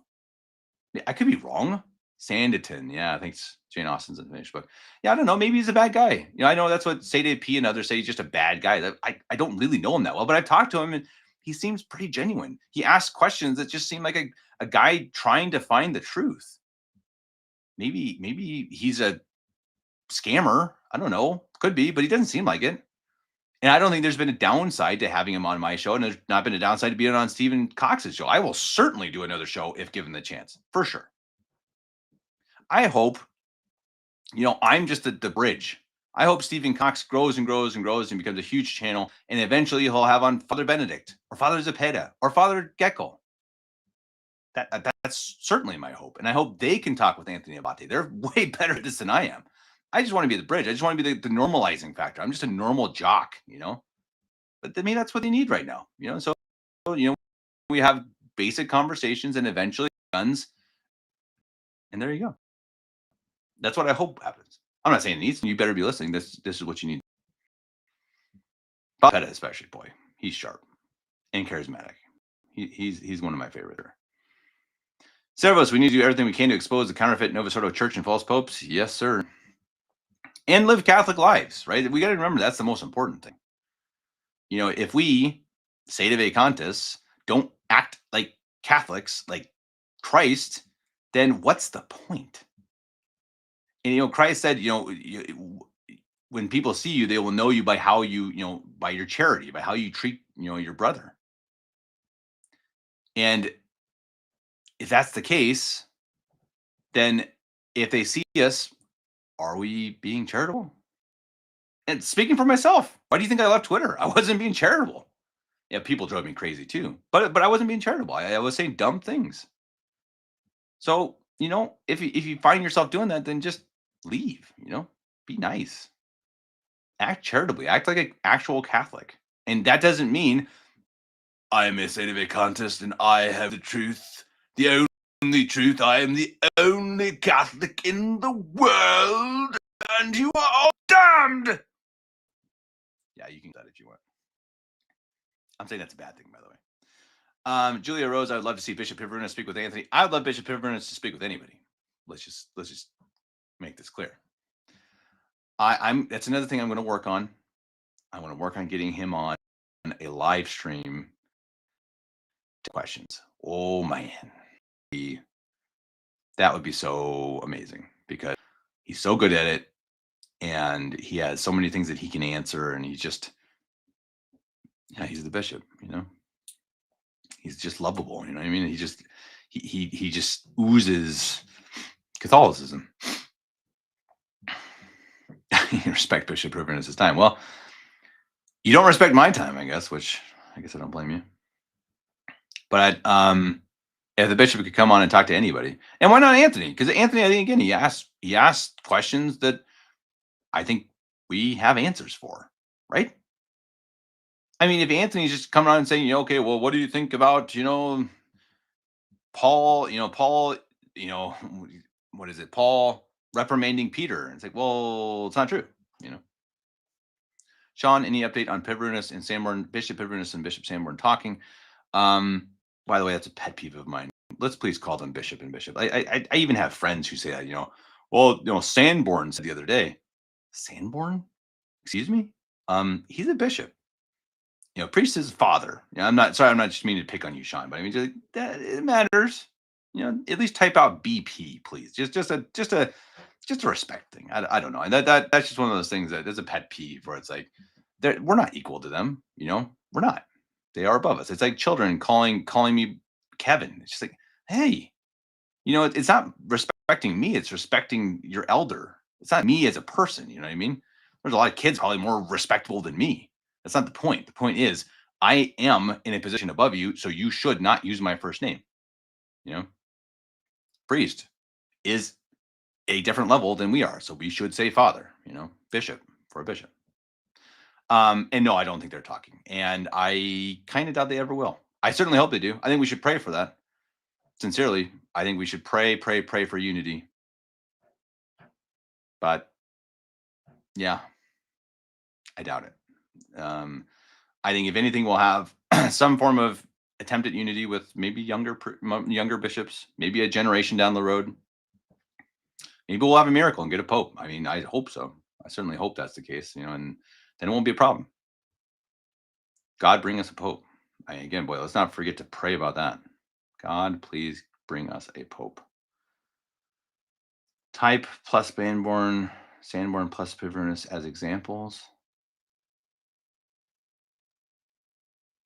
I could be wrong. Sanditon. Yeah, I think Jane Austen's a finished book. Yeah, I don't know. Maybe he's a bad guy. I know that's what Sede P and others say. He's just a bad guy. I don't really know him that well, but I've talked to him and he seems pretty genuine. He asks questions that just seem like a guy trying to find the truth. Maybe he's a scammer. I don't know. Could be, but he doesn't seem like it. And I don't think there's been a downside to having him on my show, and there's not been a downside to being on Stephen Cox's show. I will certainly do another show if given the chance, for sure. I hope I'm just the bridge. I hope Stephen Cox grows and grows and grows and becomes a huge channel, and eventually he'll have on Father Benedict or Father Zepeda or Father Gecko. That's certainly my hope, and I hope they can talk with Anthony Abate. They're way better at this than I am. I just want to be the bridge. I just want to be the normalizing factor. I'm just a normal jock. But to me, that's what they need right now. So we have basic conversations, and eventually guns, and there you go. That's what I hope happens. I'm not saying it needs. You better be listening. This is what you need. Peta especially, boy, he's sharp and charismatic. He's one of my favorites. Servos, we need to do everything we can to expose the counterfeit Novus Ordo Church and false popes. Yes, sir. And live Catholic lives, right? We got to remember that's the most important thing. If we, Sede Vacantis, don't act like Catholics, like Christ, then what's the point? And Christ said, when people see you, they will know you by how you, by your charity, by how you treat, your brother. And if that's the case, then if they see us, are we being charitable? And speaking for myself, why do you think I left Twitter? I wasn't being charitable. Yeah, people drove me crazy too, but I wasn't being charitable. I was saying dumb things. So if you find yourself doing that, then just leave. Be nice, act charitably, act like an actual Catholic, and that doesn't mean I am a Saint of a contest and I have the truth, the only truth. I am the only Catholic in the world, and you are all damned. Yeah, you can do that if you want. I'm saying that's a bad thing, by the way. Julia Rose, I would love to see Bishop Pivernus speak with Anthony. I would love Bishop Pivernus to speak with anybody. Let's just make this clear. That's another thing I'm going to work on. I want to work on getting him on a live stream to questions. Oh man, that would be so amazing because he's so good at it, and he has so many things that he can answer, and he's the bishop. He's just lovable. You know what I mean? He just oozes Catholicism. You respect Bishop Pivernus' time. Well, you don't respect my time, I guess, which I guess I don't blame you. But if the bishop could come on and talk to anybody, and why not Anthony? Because Anthony, I think again, he asked questions that I think we have answers for, right? I mean, if Anthony's just coming on and saying, okay, well, what do you think about, Paul, what is it? Paul reprimanding Peter. And it's like, well, it's not true, Sean, any update on Pivernus and Sanborn, Bishop Pivernus and Bishop Sanborn talking? By the way, that's a pet peeve of mine. Let's please call them Bishop and Bishop. I even have friends who say that, well, Sanborn said the other day, Sanborn? Excuse me? He's a bishop. Priest is father. I'm not just meaning to pick on you, Sean, but I mean, just, that it matters. At least type out BP, please. Just a respect thing. I don't know. And that's just one of those things that is a pet peeve where it's like, we're not equal to them. We're not. They are above us. It's like children calling me Kevin. It's just like, hey, it's not respecting me. It's respecting your elder. It's not me as a person. You know what I mean? There's a lot of kids probably more respectable than me. That's not the point. The point is, I am in a position above you, so you should not use my first name. Priest is a different level than we are, so we should say father. Bishop for a bishop. And no, I don't think they're talking, and I kind of doubt they ever will. I certainly hope they do. I think we should pray for that. Sincerely, I think we should pray for unity. But yeah, I doubt it. I think if anything, we'll have some form of attempt at unity with maybe younger bishops, maybe a generation down the road. Maybe we'll have a miracle and get a pope. I mean, I hope so. I certainly hope that's the case, and then it won't be a problem. God, bring us a pope. Again, boy, let's not forget to pray about that. God, please bring us a pope. Type plus Sanborn plus Pivernus as examples.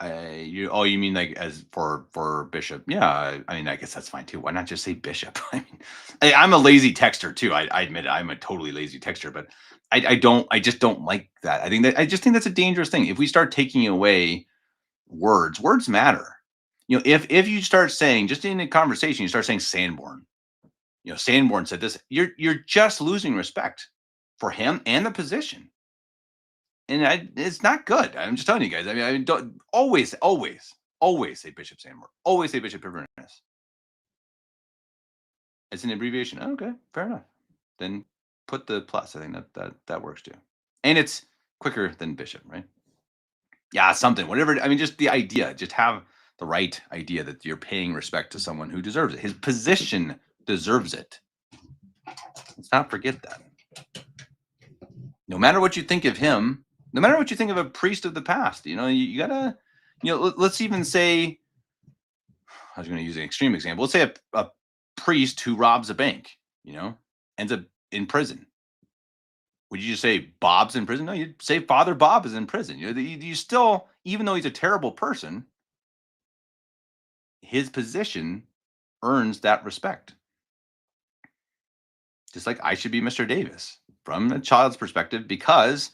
You mean like as for bishop? Yeah, I mean, I guess that's fine too. Why not just say bishop? I mean, I'm a lazy texter too. I admit it. I'm a totally lazy texter, but I just don't like that. I just think that's a dangerous thing. If we start taking away words matter. If you start saying, just in a conversation, you start saying Sanborn. Sanborn said this. You're just losing respect for him and the position. And it's not good. I'm just telling you guys. I mean, I don't always say Bishop Seymour. Always say Bishop Pivernus. It's an abbreviation. Oh, okay, fair enough. Then put the plus. I think that works too. And it's quicker than Bishop, right? Yeah, something. Whatever. I mean, just the idea. Just have the right idea that you're paying respect to someone who deserves it. His position deserves it. Let's not forget that. No matter what you think of him, no matter what you think of a priest of the past, you gotta, let's even say, I was going to use an extreme example. Let's say a priest who robs a bank, ends up in prison. Would you just say Bob's in prison? No, you'd say Father Bob is in prison. You still, even though he's a terrible person, his position earns that respect. Just like I should be Mr. Davis from a child's perspective, because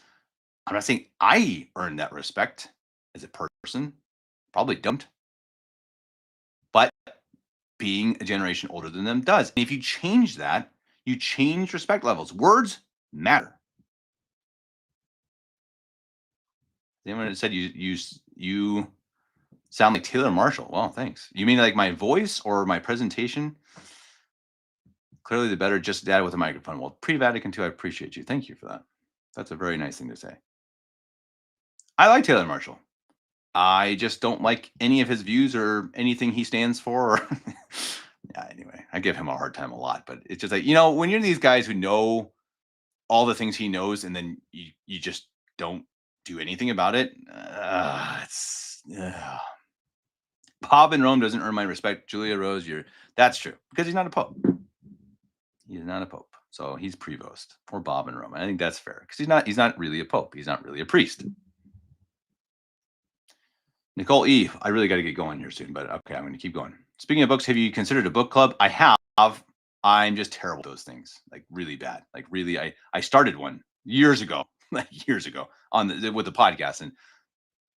I'm not saying I earn that respect as a person, probably don't, but being a generation older than them does. And if you change that, you change respect levels. Words matter. Anyone said you sound like Taylor Marshall. Well, thanks. You mean like my voice or my presentation? Clearly the better just dad with a microphone. Well, pre-Vatican II, I appreciate you. Thank you for that. That's a very nice thing to say. I like Taylor Marshall. I just don't like any of his views or anything he stands for. Yeah, anyway, I give him a hard time a lot, but it's just like, when you're these guys who know all the things he knows and then you just don't do anything about it, it's Bob in Rome doesn't earn my respect. Julia Rose, that's true, because he's not a pope. He's not a pope. So he's Prevost or Bob in Rome. I think that's fair, because he's not really a pope. He's not really a priest. Nicole E, I really got to get going here soon, but okay, I'm going to keep going. Speaking of books, have you considered a book club? I have. I'm just terrible at those things, like really bad. Like really, I started one years ago, like years ago with the podcast, and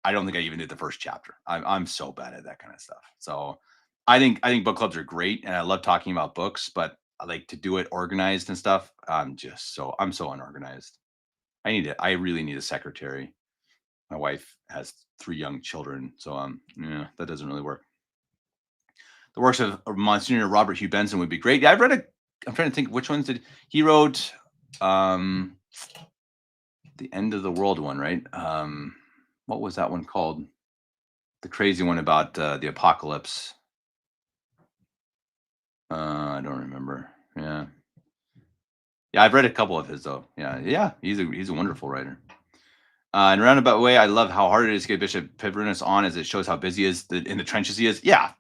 I don't think I even did the first chapter. I'm so bad at that kind of stuff. So I think book clubs are great, and I love talking about books, but I like to do it organized and stuff. I'm so unorganized. I really need a secretary. My wife has 3 young children, so yeah, that doesn't really work. The works of Monsignor Robert Hugh Benson would be great. Yeah, I'm trying to think which ones did he wrote. The End of the World one, right? What was that one called? The crazy one about the apocalypse. I don't remember. Yeah, I've read a couple of his though. Yeah, he's a wonderful writer. In a roundabout way, I love how hard it is to get Bishop Pivernus on, as it shows how busy he is in the trenches he is. Yeah,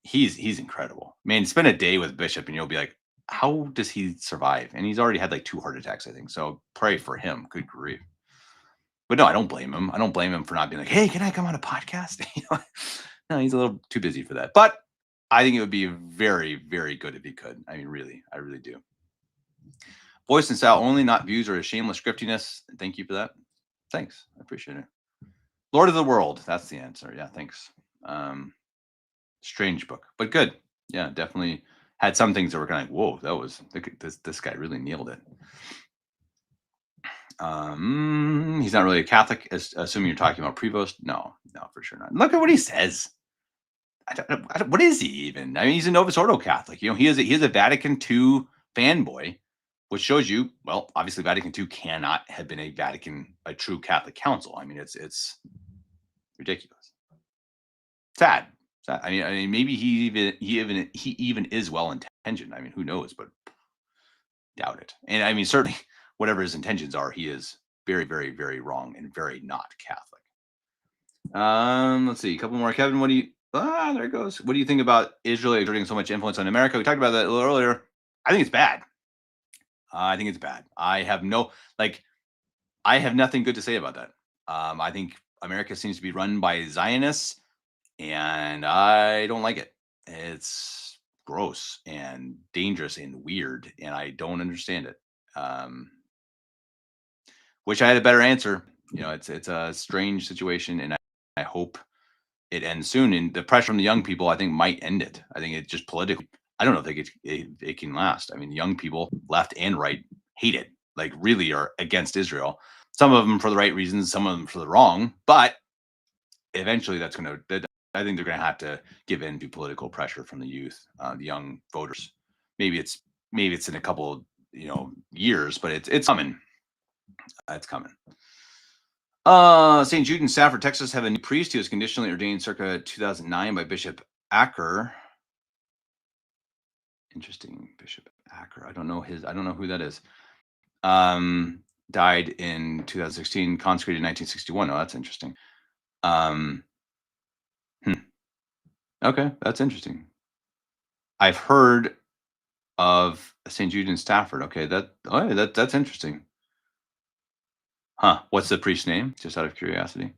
he's incredible. Man, spend a day with Bishop and you'll be like, how does he survive? And he's already had like 2 heart attacks, I think. So pray for him. Good grief. But no, I don't blame him. I don't blame him for not being like, hey, can I come on a podcast? No, he's a little too busy for that. But I think it would be very, very good if he could. I mean, really, I really do. Voice and style only, not views or a shameless scriptiness. Thank you for that. Thanks. I appreciate it. Lord of the World. That's the answer. Yeah, thanks. Strange book, but good. Yeah, definitely had some things that were kind of like, whoa, that was this guy really nailed it. He's not really a Catholic, assuming you're talking about Prevost. No, for sure not. Look at what he says. What is he even? I mean, he's a Novus Ordo Catholic. He is a Vatican II fanboy, which shows you, well, obviously Vatican II cannot have been a true Catholic council. I mean, it's ridiculous. Sad. I mean, maybe he even is well intentioned. I mean, who knows? But doubt it. And I mean, certainly, whatever his intentions are, he is very, very, very wrong and very not Catholic. Let's see, a couple more. Kevin, what do you? There it goes. What do you think about Israel exerting so much influence on America? We talked about that a little earlier. I think it's bad. I think it's bad. I have nothing good to say about that. I think America seems to be run by Zionists, and I don't like it. It's gross and dangerous and weird, and I don't understand it. Um, Wish I had a better answer. It's a strange situation, and I hope it ends soon. And the pressure from the young people, I think, might end it. I think it just politically. I don't know if it can last. I mean, young people, left and right, hate it. Like, really are against Israel. Some of them for the right reasons, some of them for the wrong. But eventually, that's going to. I think they're going to have to give in to political pressure from the youth, the young voters. Maybe it's in a couple years, but it's coming. It's coming. St. Jude in Stafford, Texas, have a new priest who was conditionally ordained circa 2009 by Bishop Acker. Interesting, Bishop Acker. I don't know who that is. Died in 2016, consecrated in 1961. Oh, that's interesting. Okay, that's interesting. I've heard of St. Jude in Stafford. Okay, that's interesting. Huh? What's the priest's name? Just out of curiosity.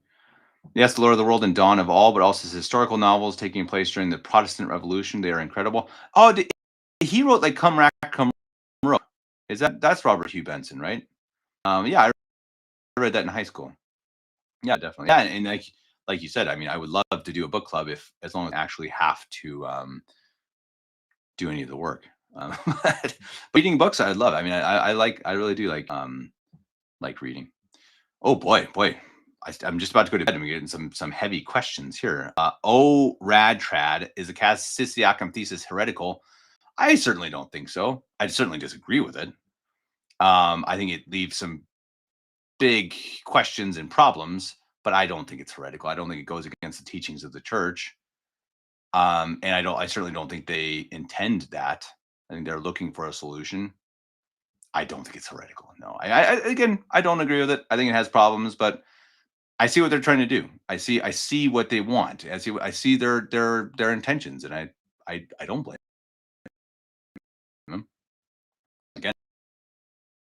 Yes, The Lord of the World and Dawn of All, but also his historical novels taking place during the Protestant Revolution. They are incredible. Oh, he wrote like Come Rack, Come Rope. That's Robert Hugh Benson, right? Yeah, I read that in high school. Yeah, definitely. Yeah, and like you said, I mean, I would love to do a book club as long as I actually have to do any of the work. But reading books, I love. I mean, I really do like reading. Oh boy. I'm just about to go to bed. I'm getting some heavy questions here. Radtrad, is the Cassisiacum thesis heretical? I certainly don't think so. I certainly disagree with it. I think it leaves some big questions and problems, but I don't think it's heretical. I don't think it goes against the teachings of the church. And I certainly don't think they intend that. I think they're looking for a solution. I don't think it's heretical. No, again, I don't agree with it. I think it has problems, but I see what they're trying to do. I see what they want. I see their intentions, and I don't blame them. Again,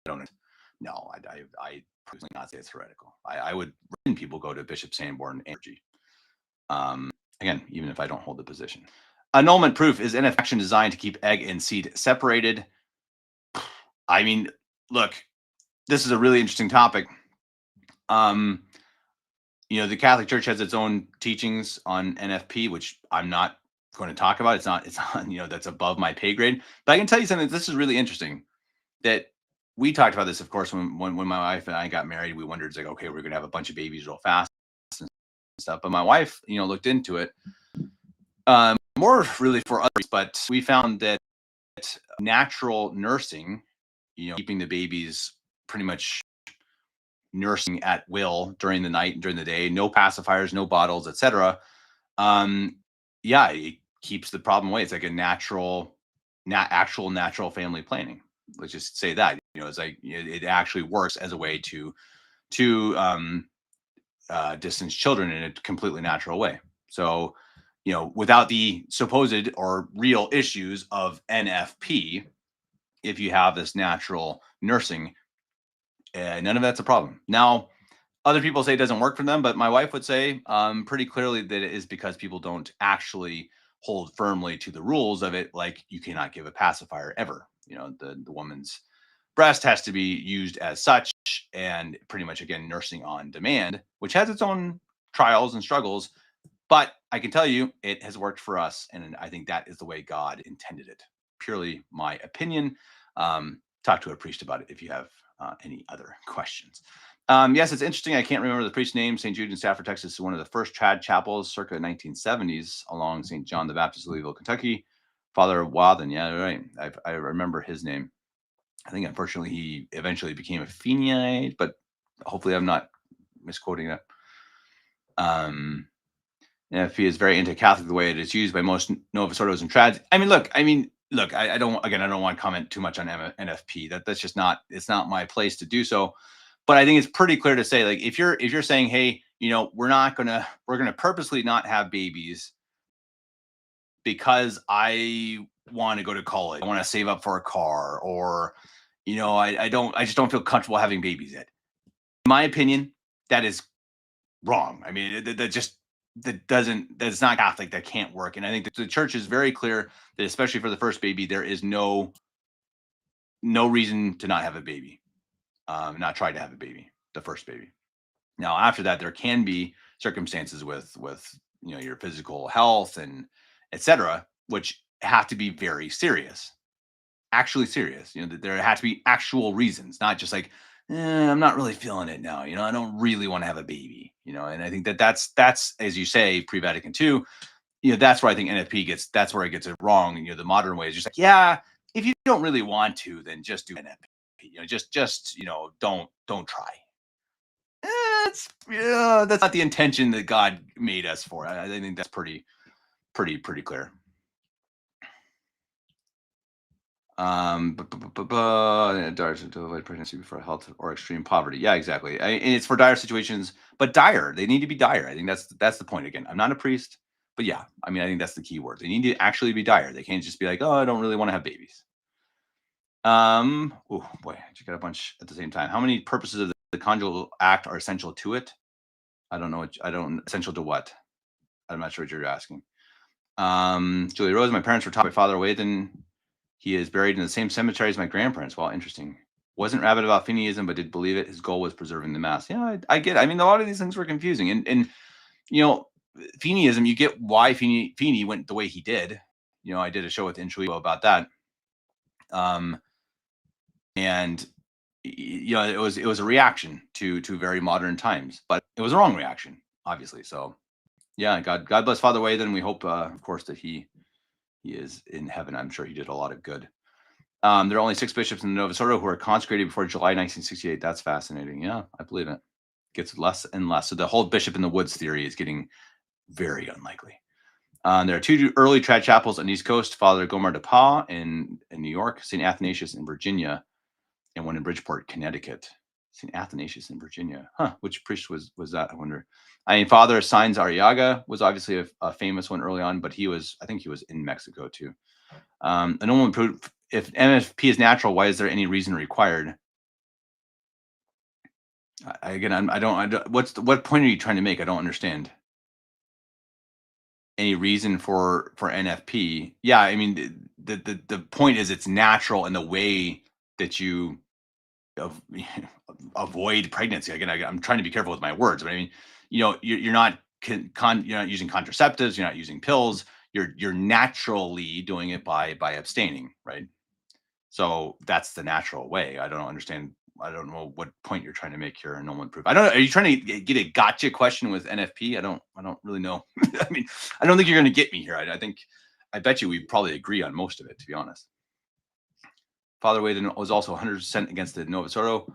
I don't. No, I personally not say it's heretical. I would recommend people go to Bishop Sanborn Energy. Again, even if I don't hold the position. Annulment proof is NF action designed to keep egg and seed separated. I mean, look, this is a really interesting topic. The Catholic Church has its own teachings on NFP, which I'm not going to talk about. It's not, that's above my pay grade. But I can tell you something. This is really interesting. That we talked about this, of course, when my wife and I got married. We wondered, like, okay, we're going to have a bunch of babies real fast and stuff. But my wife, looked into it. More really for others, but we found that natural nursing, keeping the babies pretty much nursing at will during the night and during the day, no pacifiers, no bottles, etc. Yeah, it keeps the problem away. It's like a actual natural family planning. Let's just say that, it's like it actually works as a way to distance children in a completely natural way. So, without the supposed or real issues of NFP, if you have this natural nursing, none of that's a problem. Now, other people say it doesn't work for them, but my wife would say pretty clearly that it is because people don't actually hold firmly to the rules of it. Like, you cannot give a pacifier ever. The woman's breast has to be used as such, and pretty much, again, nursing on demand, which has its own trials and struggles. But I can tell you it has worked for us, and I think that is the way God intended it. Purely my opinion. Talk to a priest about it if you have any other questions. Yes, it's interesting. I can't remember the priest's name. St. Jude in Stafford, Texas is one of the first trad chapels circa 1970s along St. John the Baptist, Louisville, Kentucky. Father Wathen. Yeah, right. I remember his name. I think, unfortunately, he eventually became a Feniite, but hopefully I'm not misquoting that. NFP is very anti-Catholic the way it is used by most Novus Ordos and trads. I mean, look, I don't want to comment too much on NFP. That's just not, it's not my place to do so. But I think it's pretty clear to say, like, if you're saying, hey, we're gonna purposely not have babies because I want to go to college, I want to save up for a car, or I just don't feel comfortable having babies yet. In my opinion, that is wrong. I mean, that's not Catholic. That can't work. And I think that the church is very clear that, especially for the first baby, there is no reason to not have a baby, not try to have a baby, the first baby. Now, after that, there can be circumstances with your physical health and etc., which have to be very serious, actually serious. That there have to be actual reasons, not just like, I'm not really feeling it now. I don't really want to have a baby. And I think that that's as you say, pre-Vatican II. That's where I think NFP gets. That's where it gets it wrong. The modern way is just like, yeah, if you don't really want to, then just do NFP. Just don't try. That's not the intention that God made us for. I think that's pretty clear. Dire to avoid pregnancy before health or extreme poverty. Yeah, exactly. And it's for dire situations, but dire. They need to be dire. I think that's the point. Again, I'm not a priest, but yeah, I mean, I think that's the key word. They need to actually be dire. They can't just be like, oh, I don't really want to have babies. Oh boy, I just got a bunch at the same time. How many purposes of the conjugal act are essential to it? I don't know. I don't essential to what? I'm not sure what you're asking. Julie Rose, my parents were taught by Father Wathan. He is buried in the same cemetery as my grandparents. Well, interesting. Wasn't rabid about Feeneyism, but did believe it. His goal was preserving the mass. Yeah, I get it. I mean, a lot of these things were confusing. And Feeneyism, you get why Feeney went the way he did. I did a show with Inchuigo about that. And it was a reaction to very modern times, but it was a wrong reaction, obviously. So yeah, God bless Father Wathan. We hope, of course, that he is in heaven. I'm sure he did a lot of good. There are only 6 bishops in the Novus Ordo who are consecrated before July 1968. That's fascinating. Yeah, I believe it. Gets less and less. So the whole bishop in the woods theory is getting very unlikely. There are 2 early trad chapels on the East Coast: Father Gomar de Pa in New York, St. Athanasius in Virginia, and one in Bridgeport, Connecticut. St. Athanasius in Virginia. Huh. Which priest was that? I wonder. I mean, Father Sainz Arriaga was obviously a famous one early on, but I think he was in Mexico too. And no one proved, if NFP is natural, why is there any reason required? Again, I don't. What point are you trying to make? I don't understand. Any reason for NFP? Yeah, I mean, the point is it's natural in the way that you of avoid pregnancy. Again, I'm trying to be careful with my words, but I mean, you're not you're not using contraceptives, you're not using pills. You're naturally doing it by abstaining, right? So that's the natural way. I don't understand. I don't know what point you're trying to make here. No one proof. I don't know. Are you trying to get a gotcha question with NFP? I don't really know. I mean, I don't think you're going to get me here. I bet you we probably agree on most of it, to be honest. Father Wathan was also 100% against the Novus Ordo.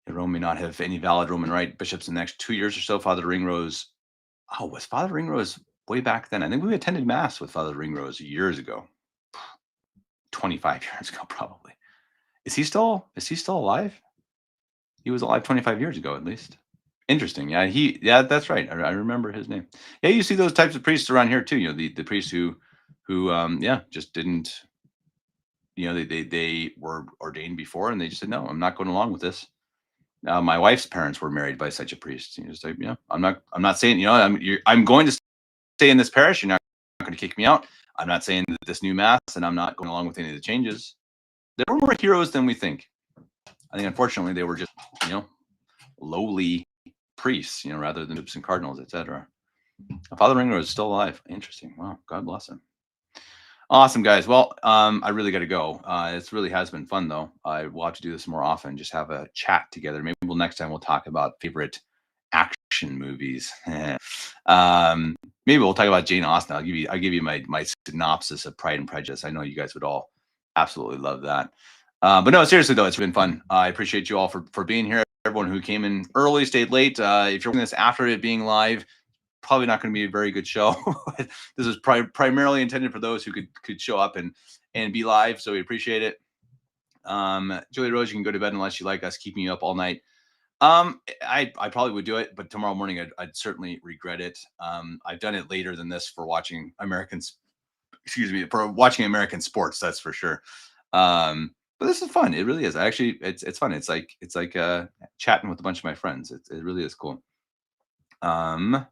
Rome may not have any valid Roman Rite bishops in the next 2 years or so. Father Ringrose. Oh, was Father Ringrose way back then? I think we attended mass with Father Ringrose years ago. 25 years ago, probably. Is he still alive? He was alive 25 years ago, at least. Interesting. Yeah, that's right. I remember his name. Yeah, you see those types of priests around here too. The priests who just didn't. They were ordained before, and they just said, no, I'm not going along with this. My wife's parents were married by such a priest. You just say, yeah, I'm not saying, I'm going to stay in this parish. You're not going to kick me out. I'm not saying that this new mass, and I'm not going along with any of the changes. There were more heroes than we think. I think, unfortunately, they were just, lowly priests, rather than bishops and cardinals, etc. Father Ringrose is still alive. Interesting. Wow. God bless him. Awesome, guys. Well, I really got to go. It really has been fun, though. I will have to do this more often. Just have a chat together. Maybe next time we'll talk about favorite action movies. Maybe we'll talk about Jane Austen. I'll give you my synopsis of Pride and Prejudice. I know you guys would all absolutely love that. But no, seriously though, it's been fun. I appreciate you all for being here. Everyone who came in early, stayed late. If you're watching this after it being live, probably not going to be a very good show. This is primarily intended for those who could show up and be live. So we appreciate it. Julie Rose, you can go to bed unless you like us keeping you up all night. I probably would do it, but tomorrow morning I'd certainly regret it. I've done it later than this for watching American sports. That's for sure. But this is fun. It really is. Actually, it's fun. It's like chatting with a bunch of my friends. It really is cool. Um,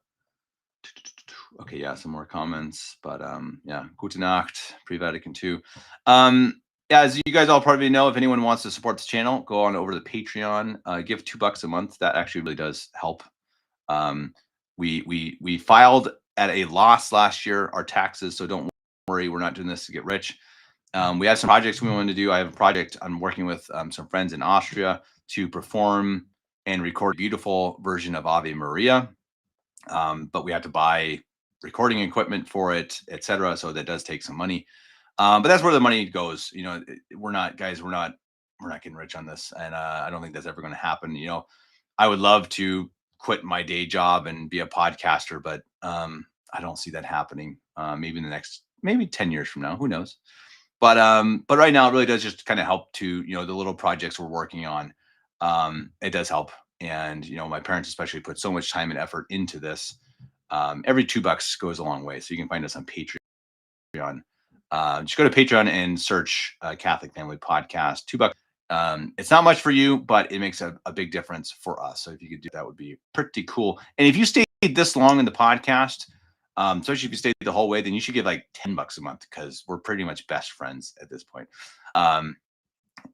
okay, yeah, some more comments, but yeah, Gute Nacht, pre-Vatican II. Yeah, as you guys all probably know, if anyone wants to support this channel, go on over to the Patreon, give $2 a month. That actually really does help. Um, we filed at a loss last year, our taxes, so don't worry, we're not doing this to get rich. We have some projects we want to do. I have a project I'm working with some friends in Austria to perform and record a beautiful version of Ave Maria. But we have to buy recording equipment for it, etc. So that does take some money. But that's where the money goes. You know, we're not guys. We're not getting rich on this, and I don't think that's ever going to happen. You know, I would love to quit my day job and be a podcaster, but I don't see that happening. Maybe in the next, maybe 10 years from now, who knows? But right now, it really does just kind of help to, you know, the little projects we're working on. It does help, and you know, my parents especially put so much time and effort into this. Every $2 goes a long way. So you can find us on Patreon. Just go to Patreon and search Catholic Family Podcast. $2. It's not much for you, but it makes a big difference for us. So if you could do that, would be pretty cool. And if you stayed this long in the podcast, especially if you stayed the whole way, then you should give like $10 a month because we're pretty much best friends at this point.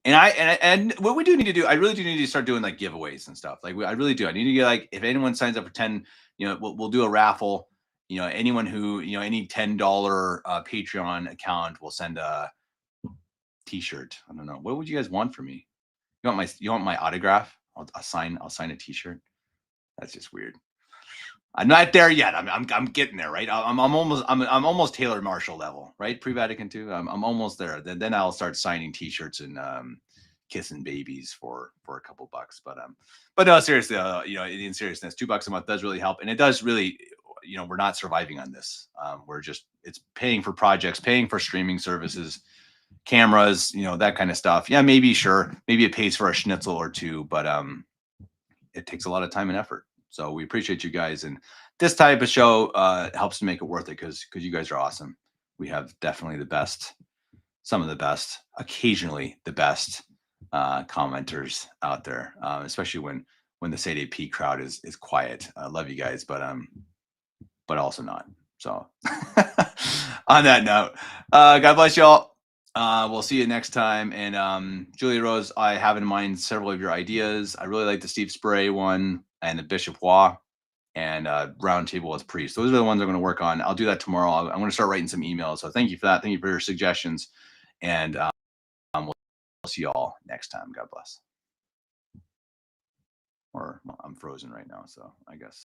And what we do need to do, I really do need to start doing like giveaways and stuff. Like I really do. I need to get like, if anyone signs up for 10, you know, we'll do a raffle. You know, anyone who, you know, any $10 Patreon account will send a t-shirt. I don't know. What would you guys want from me? You want my autograph? I'll sign a t-shirt. That's just weird. I'm not there yet. I'm getting there, right? I'm almost Taylor Marshall level, right? Pre-Vatican II. I'm almost there. Then I'll start signing T-shirts and kissing babies for a couple bucks. But no, seriously, you know, in seriousness, $2 a month does really help, and it does really, you know, we're not surviving on this. It's paying for projects, paying for streaming services, cameras, you know, that kind of stuff. Yeah, maybe it pays for a schnitzel or two, but it takes a lot of time and effort. So we appreciate you guys, and this type of show helps to make it worth it because you guys are awesome. We have definitely the best, some of the best, occasionally the best commenters out there, especially when the Sade P crowd is quiet. I love you guys, but also not. So on that note, God bless y'all. We'll see you next time. And Julia Rose, I have in mind several of your ideas. I really like the Steve Spray one and the Bishop Waugh and Roundtable with Priest. Those are the ones I'm going to work on. I'll do that tomorrow. I'm going to start writing some emails. So thank you for that. Thank you for your suggestions. And we'll see you all next time. God bless. Or well, I'm frozen right now, so I guess.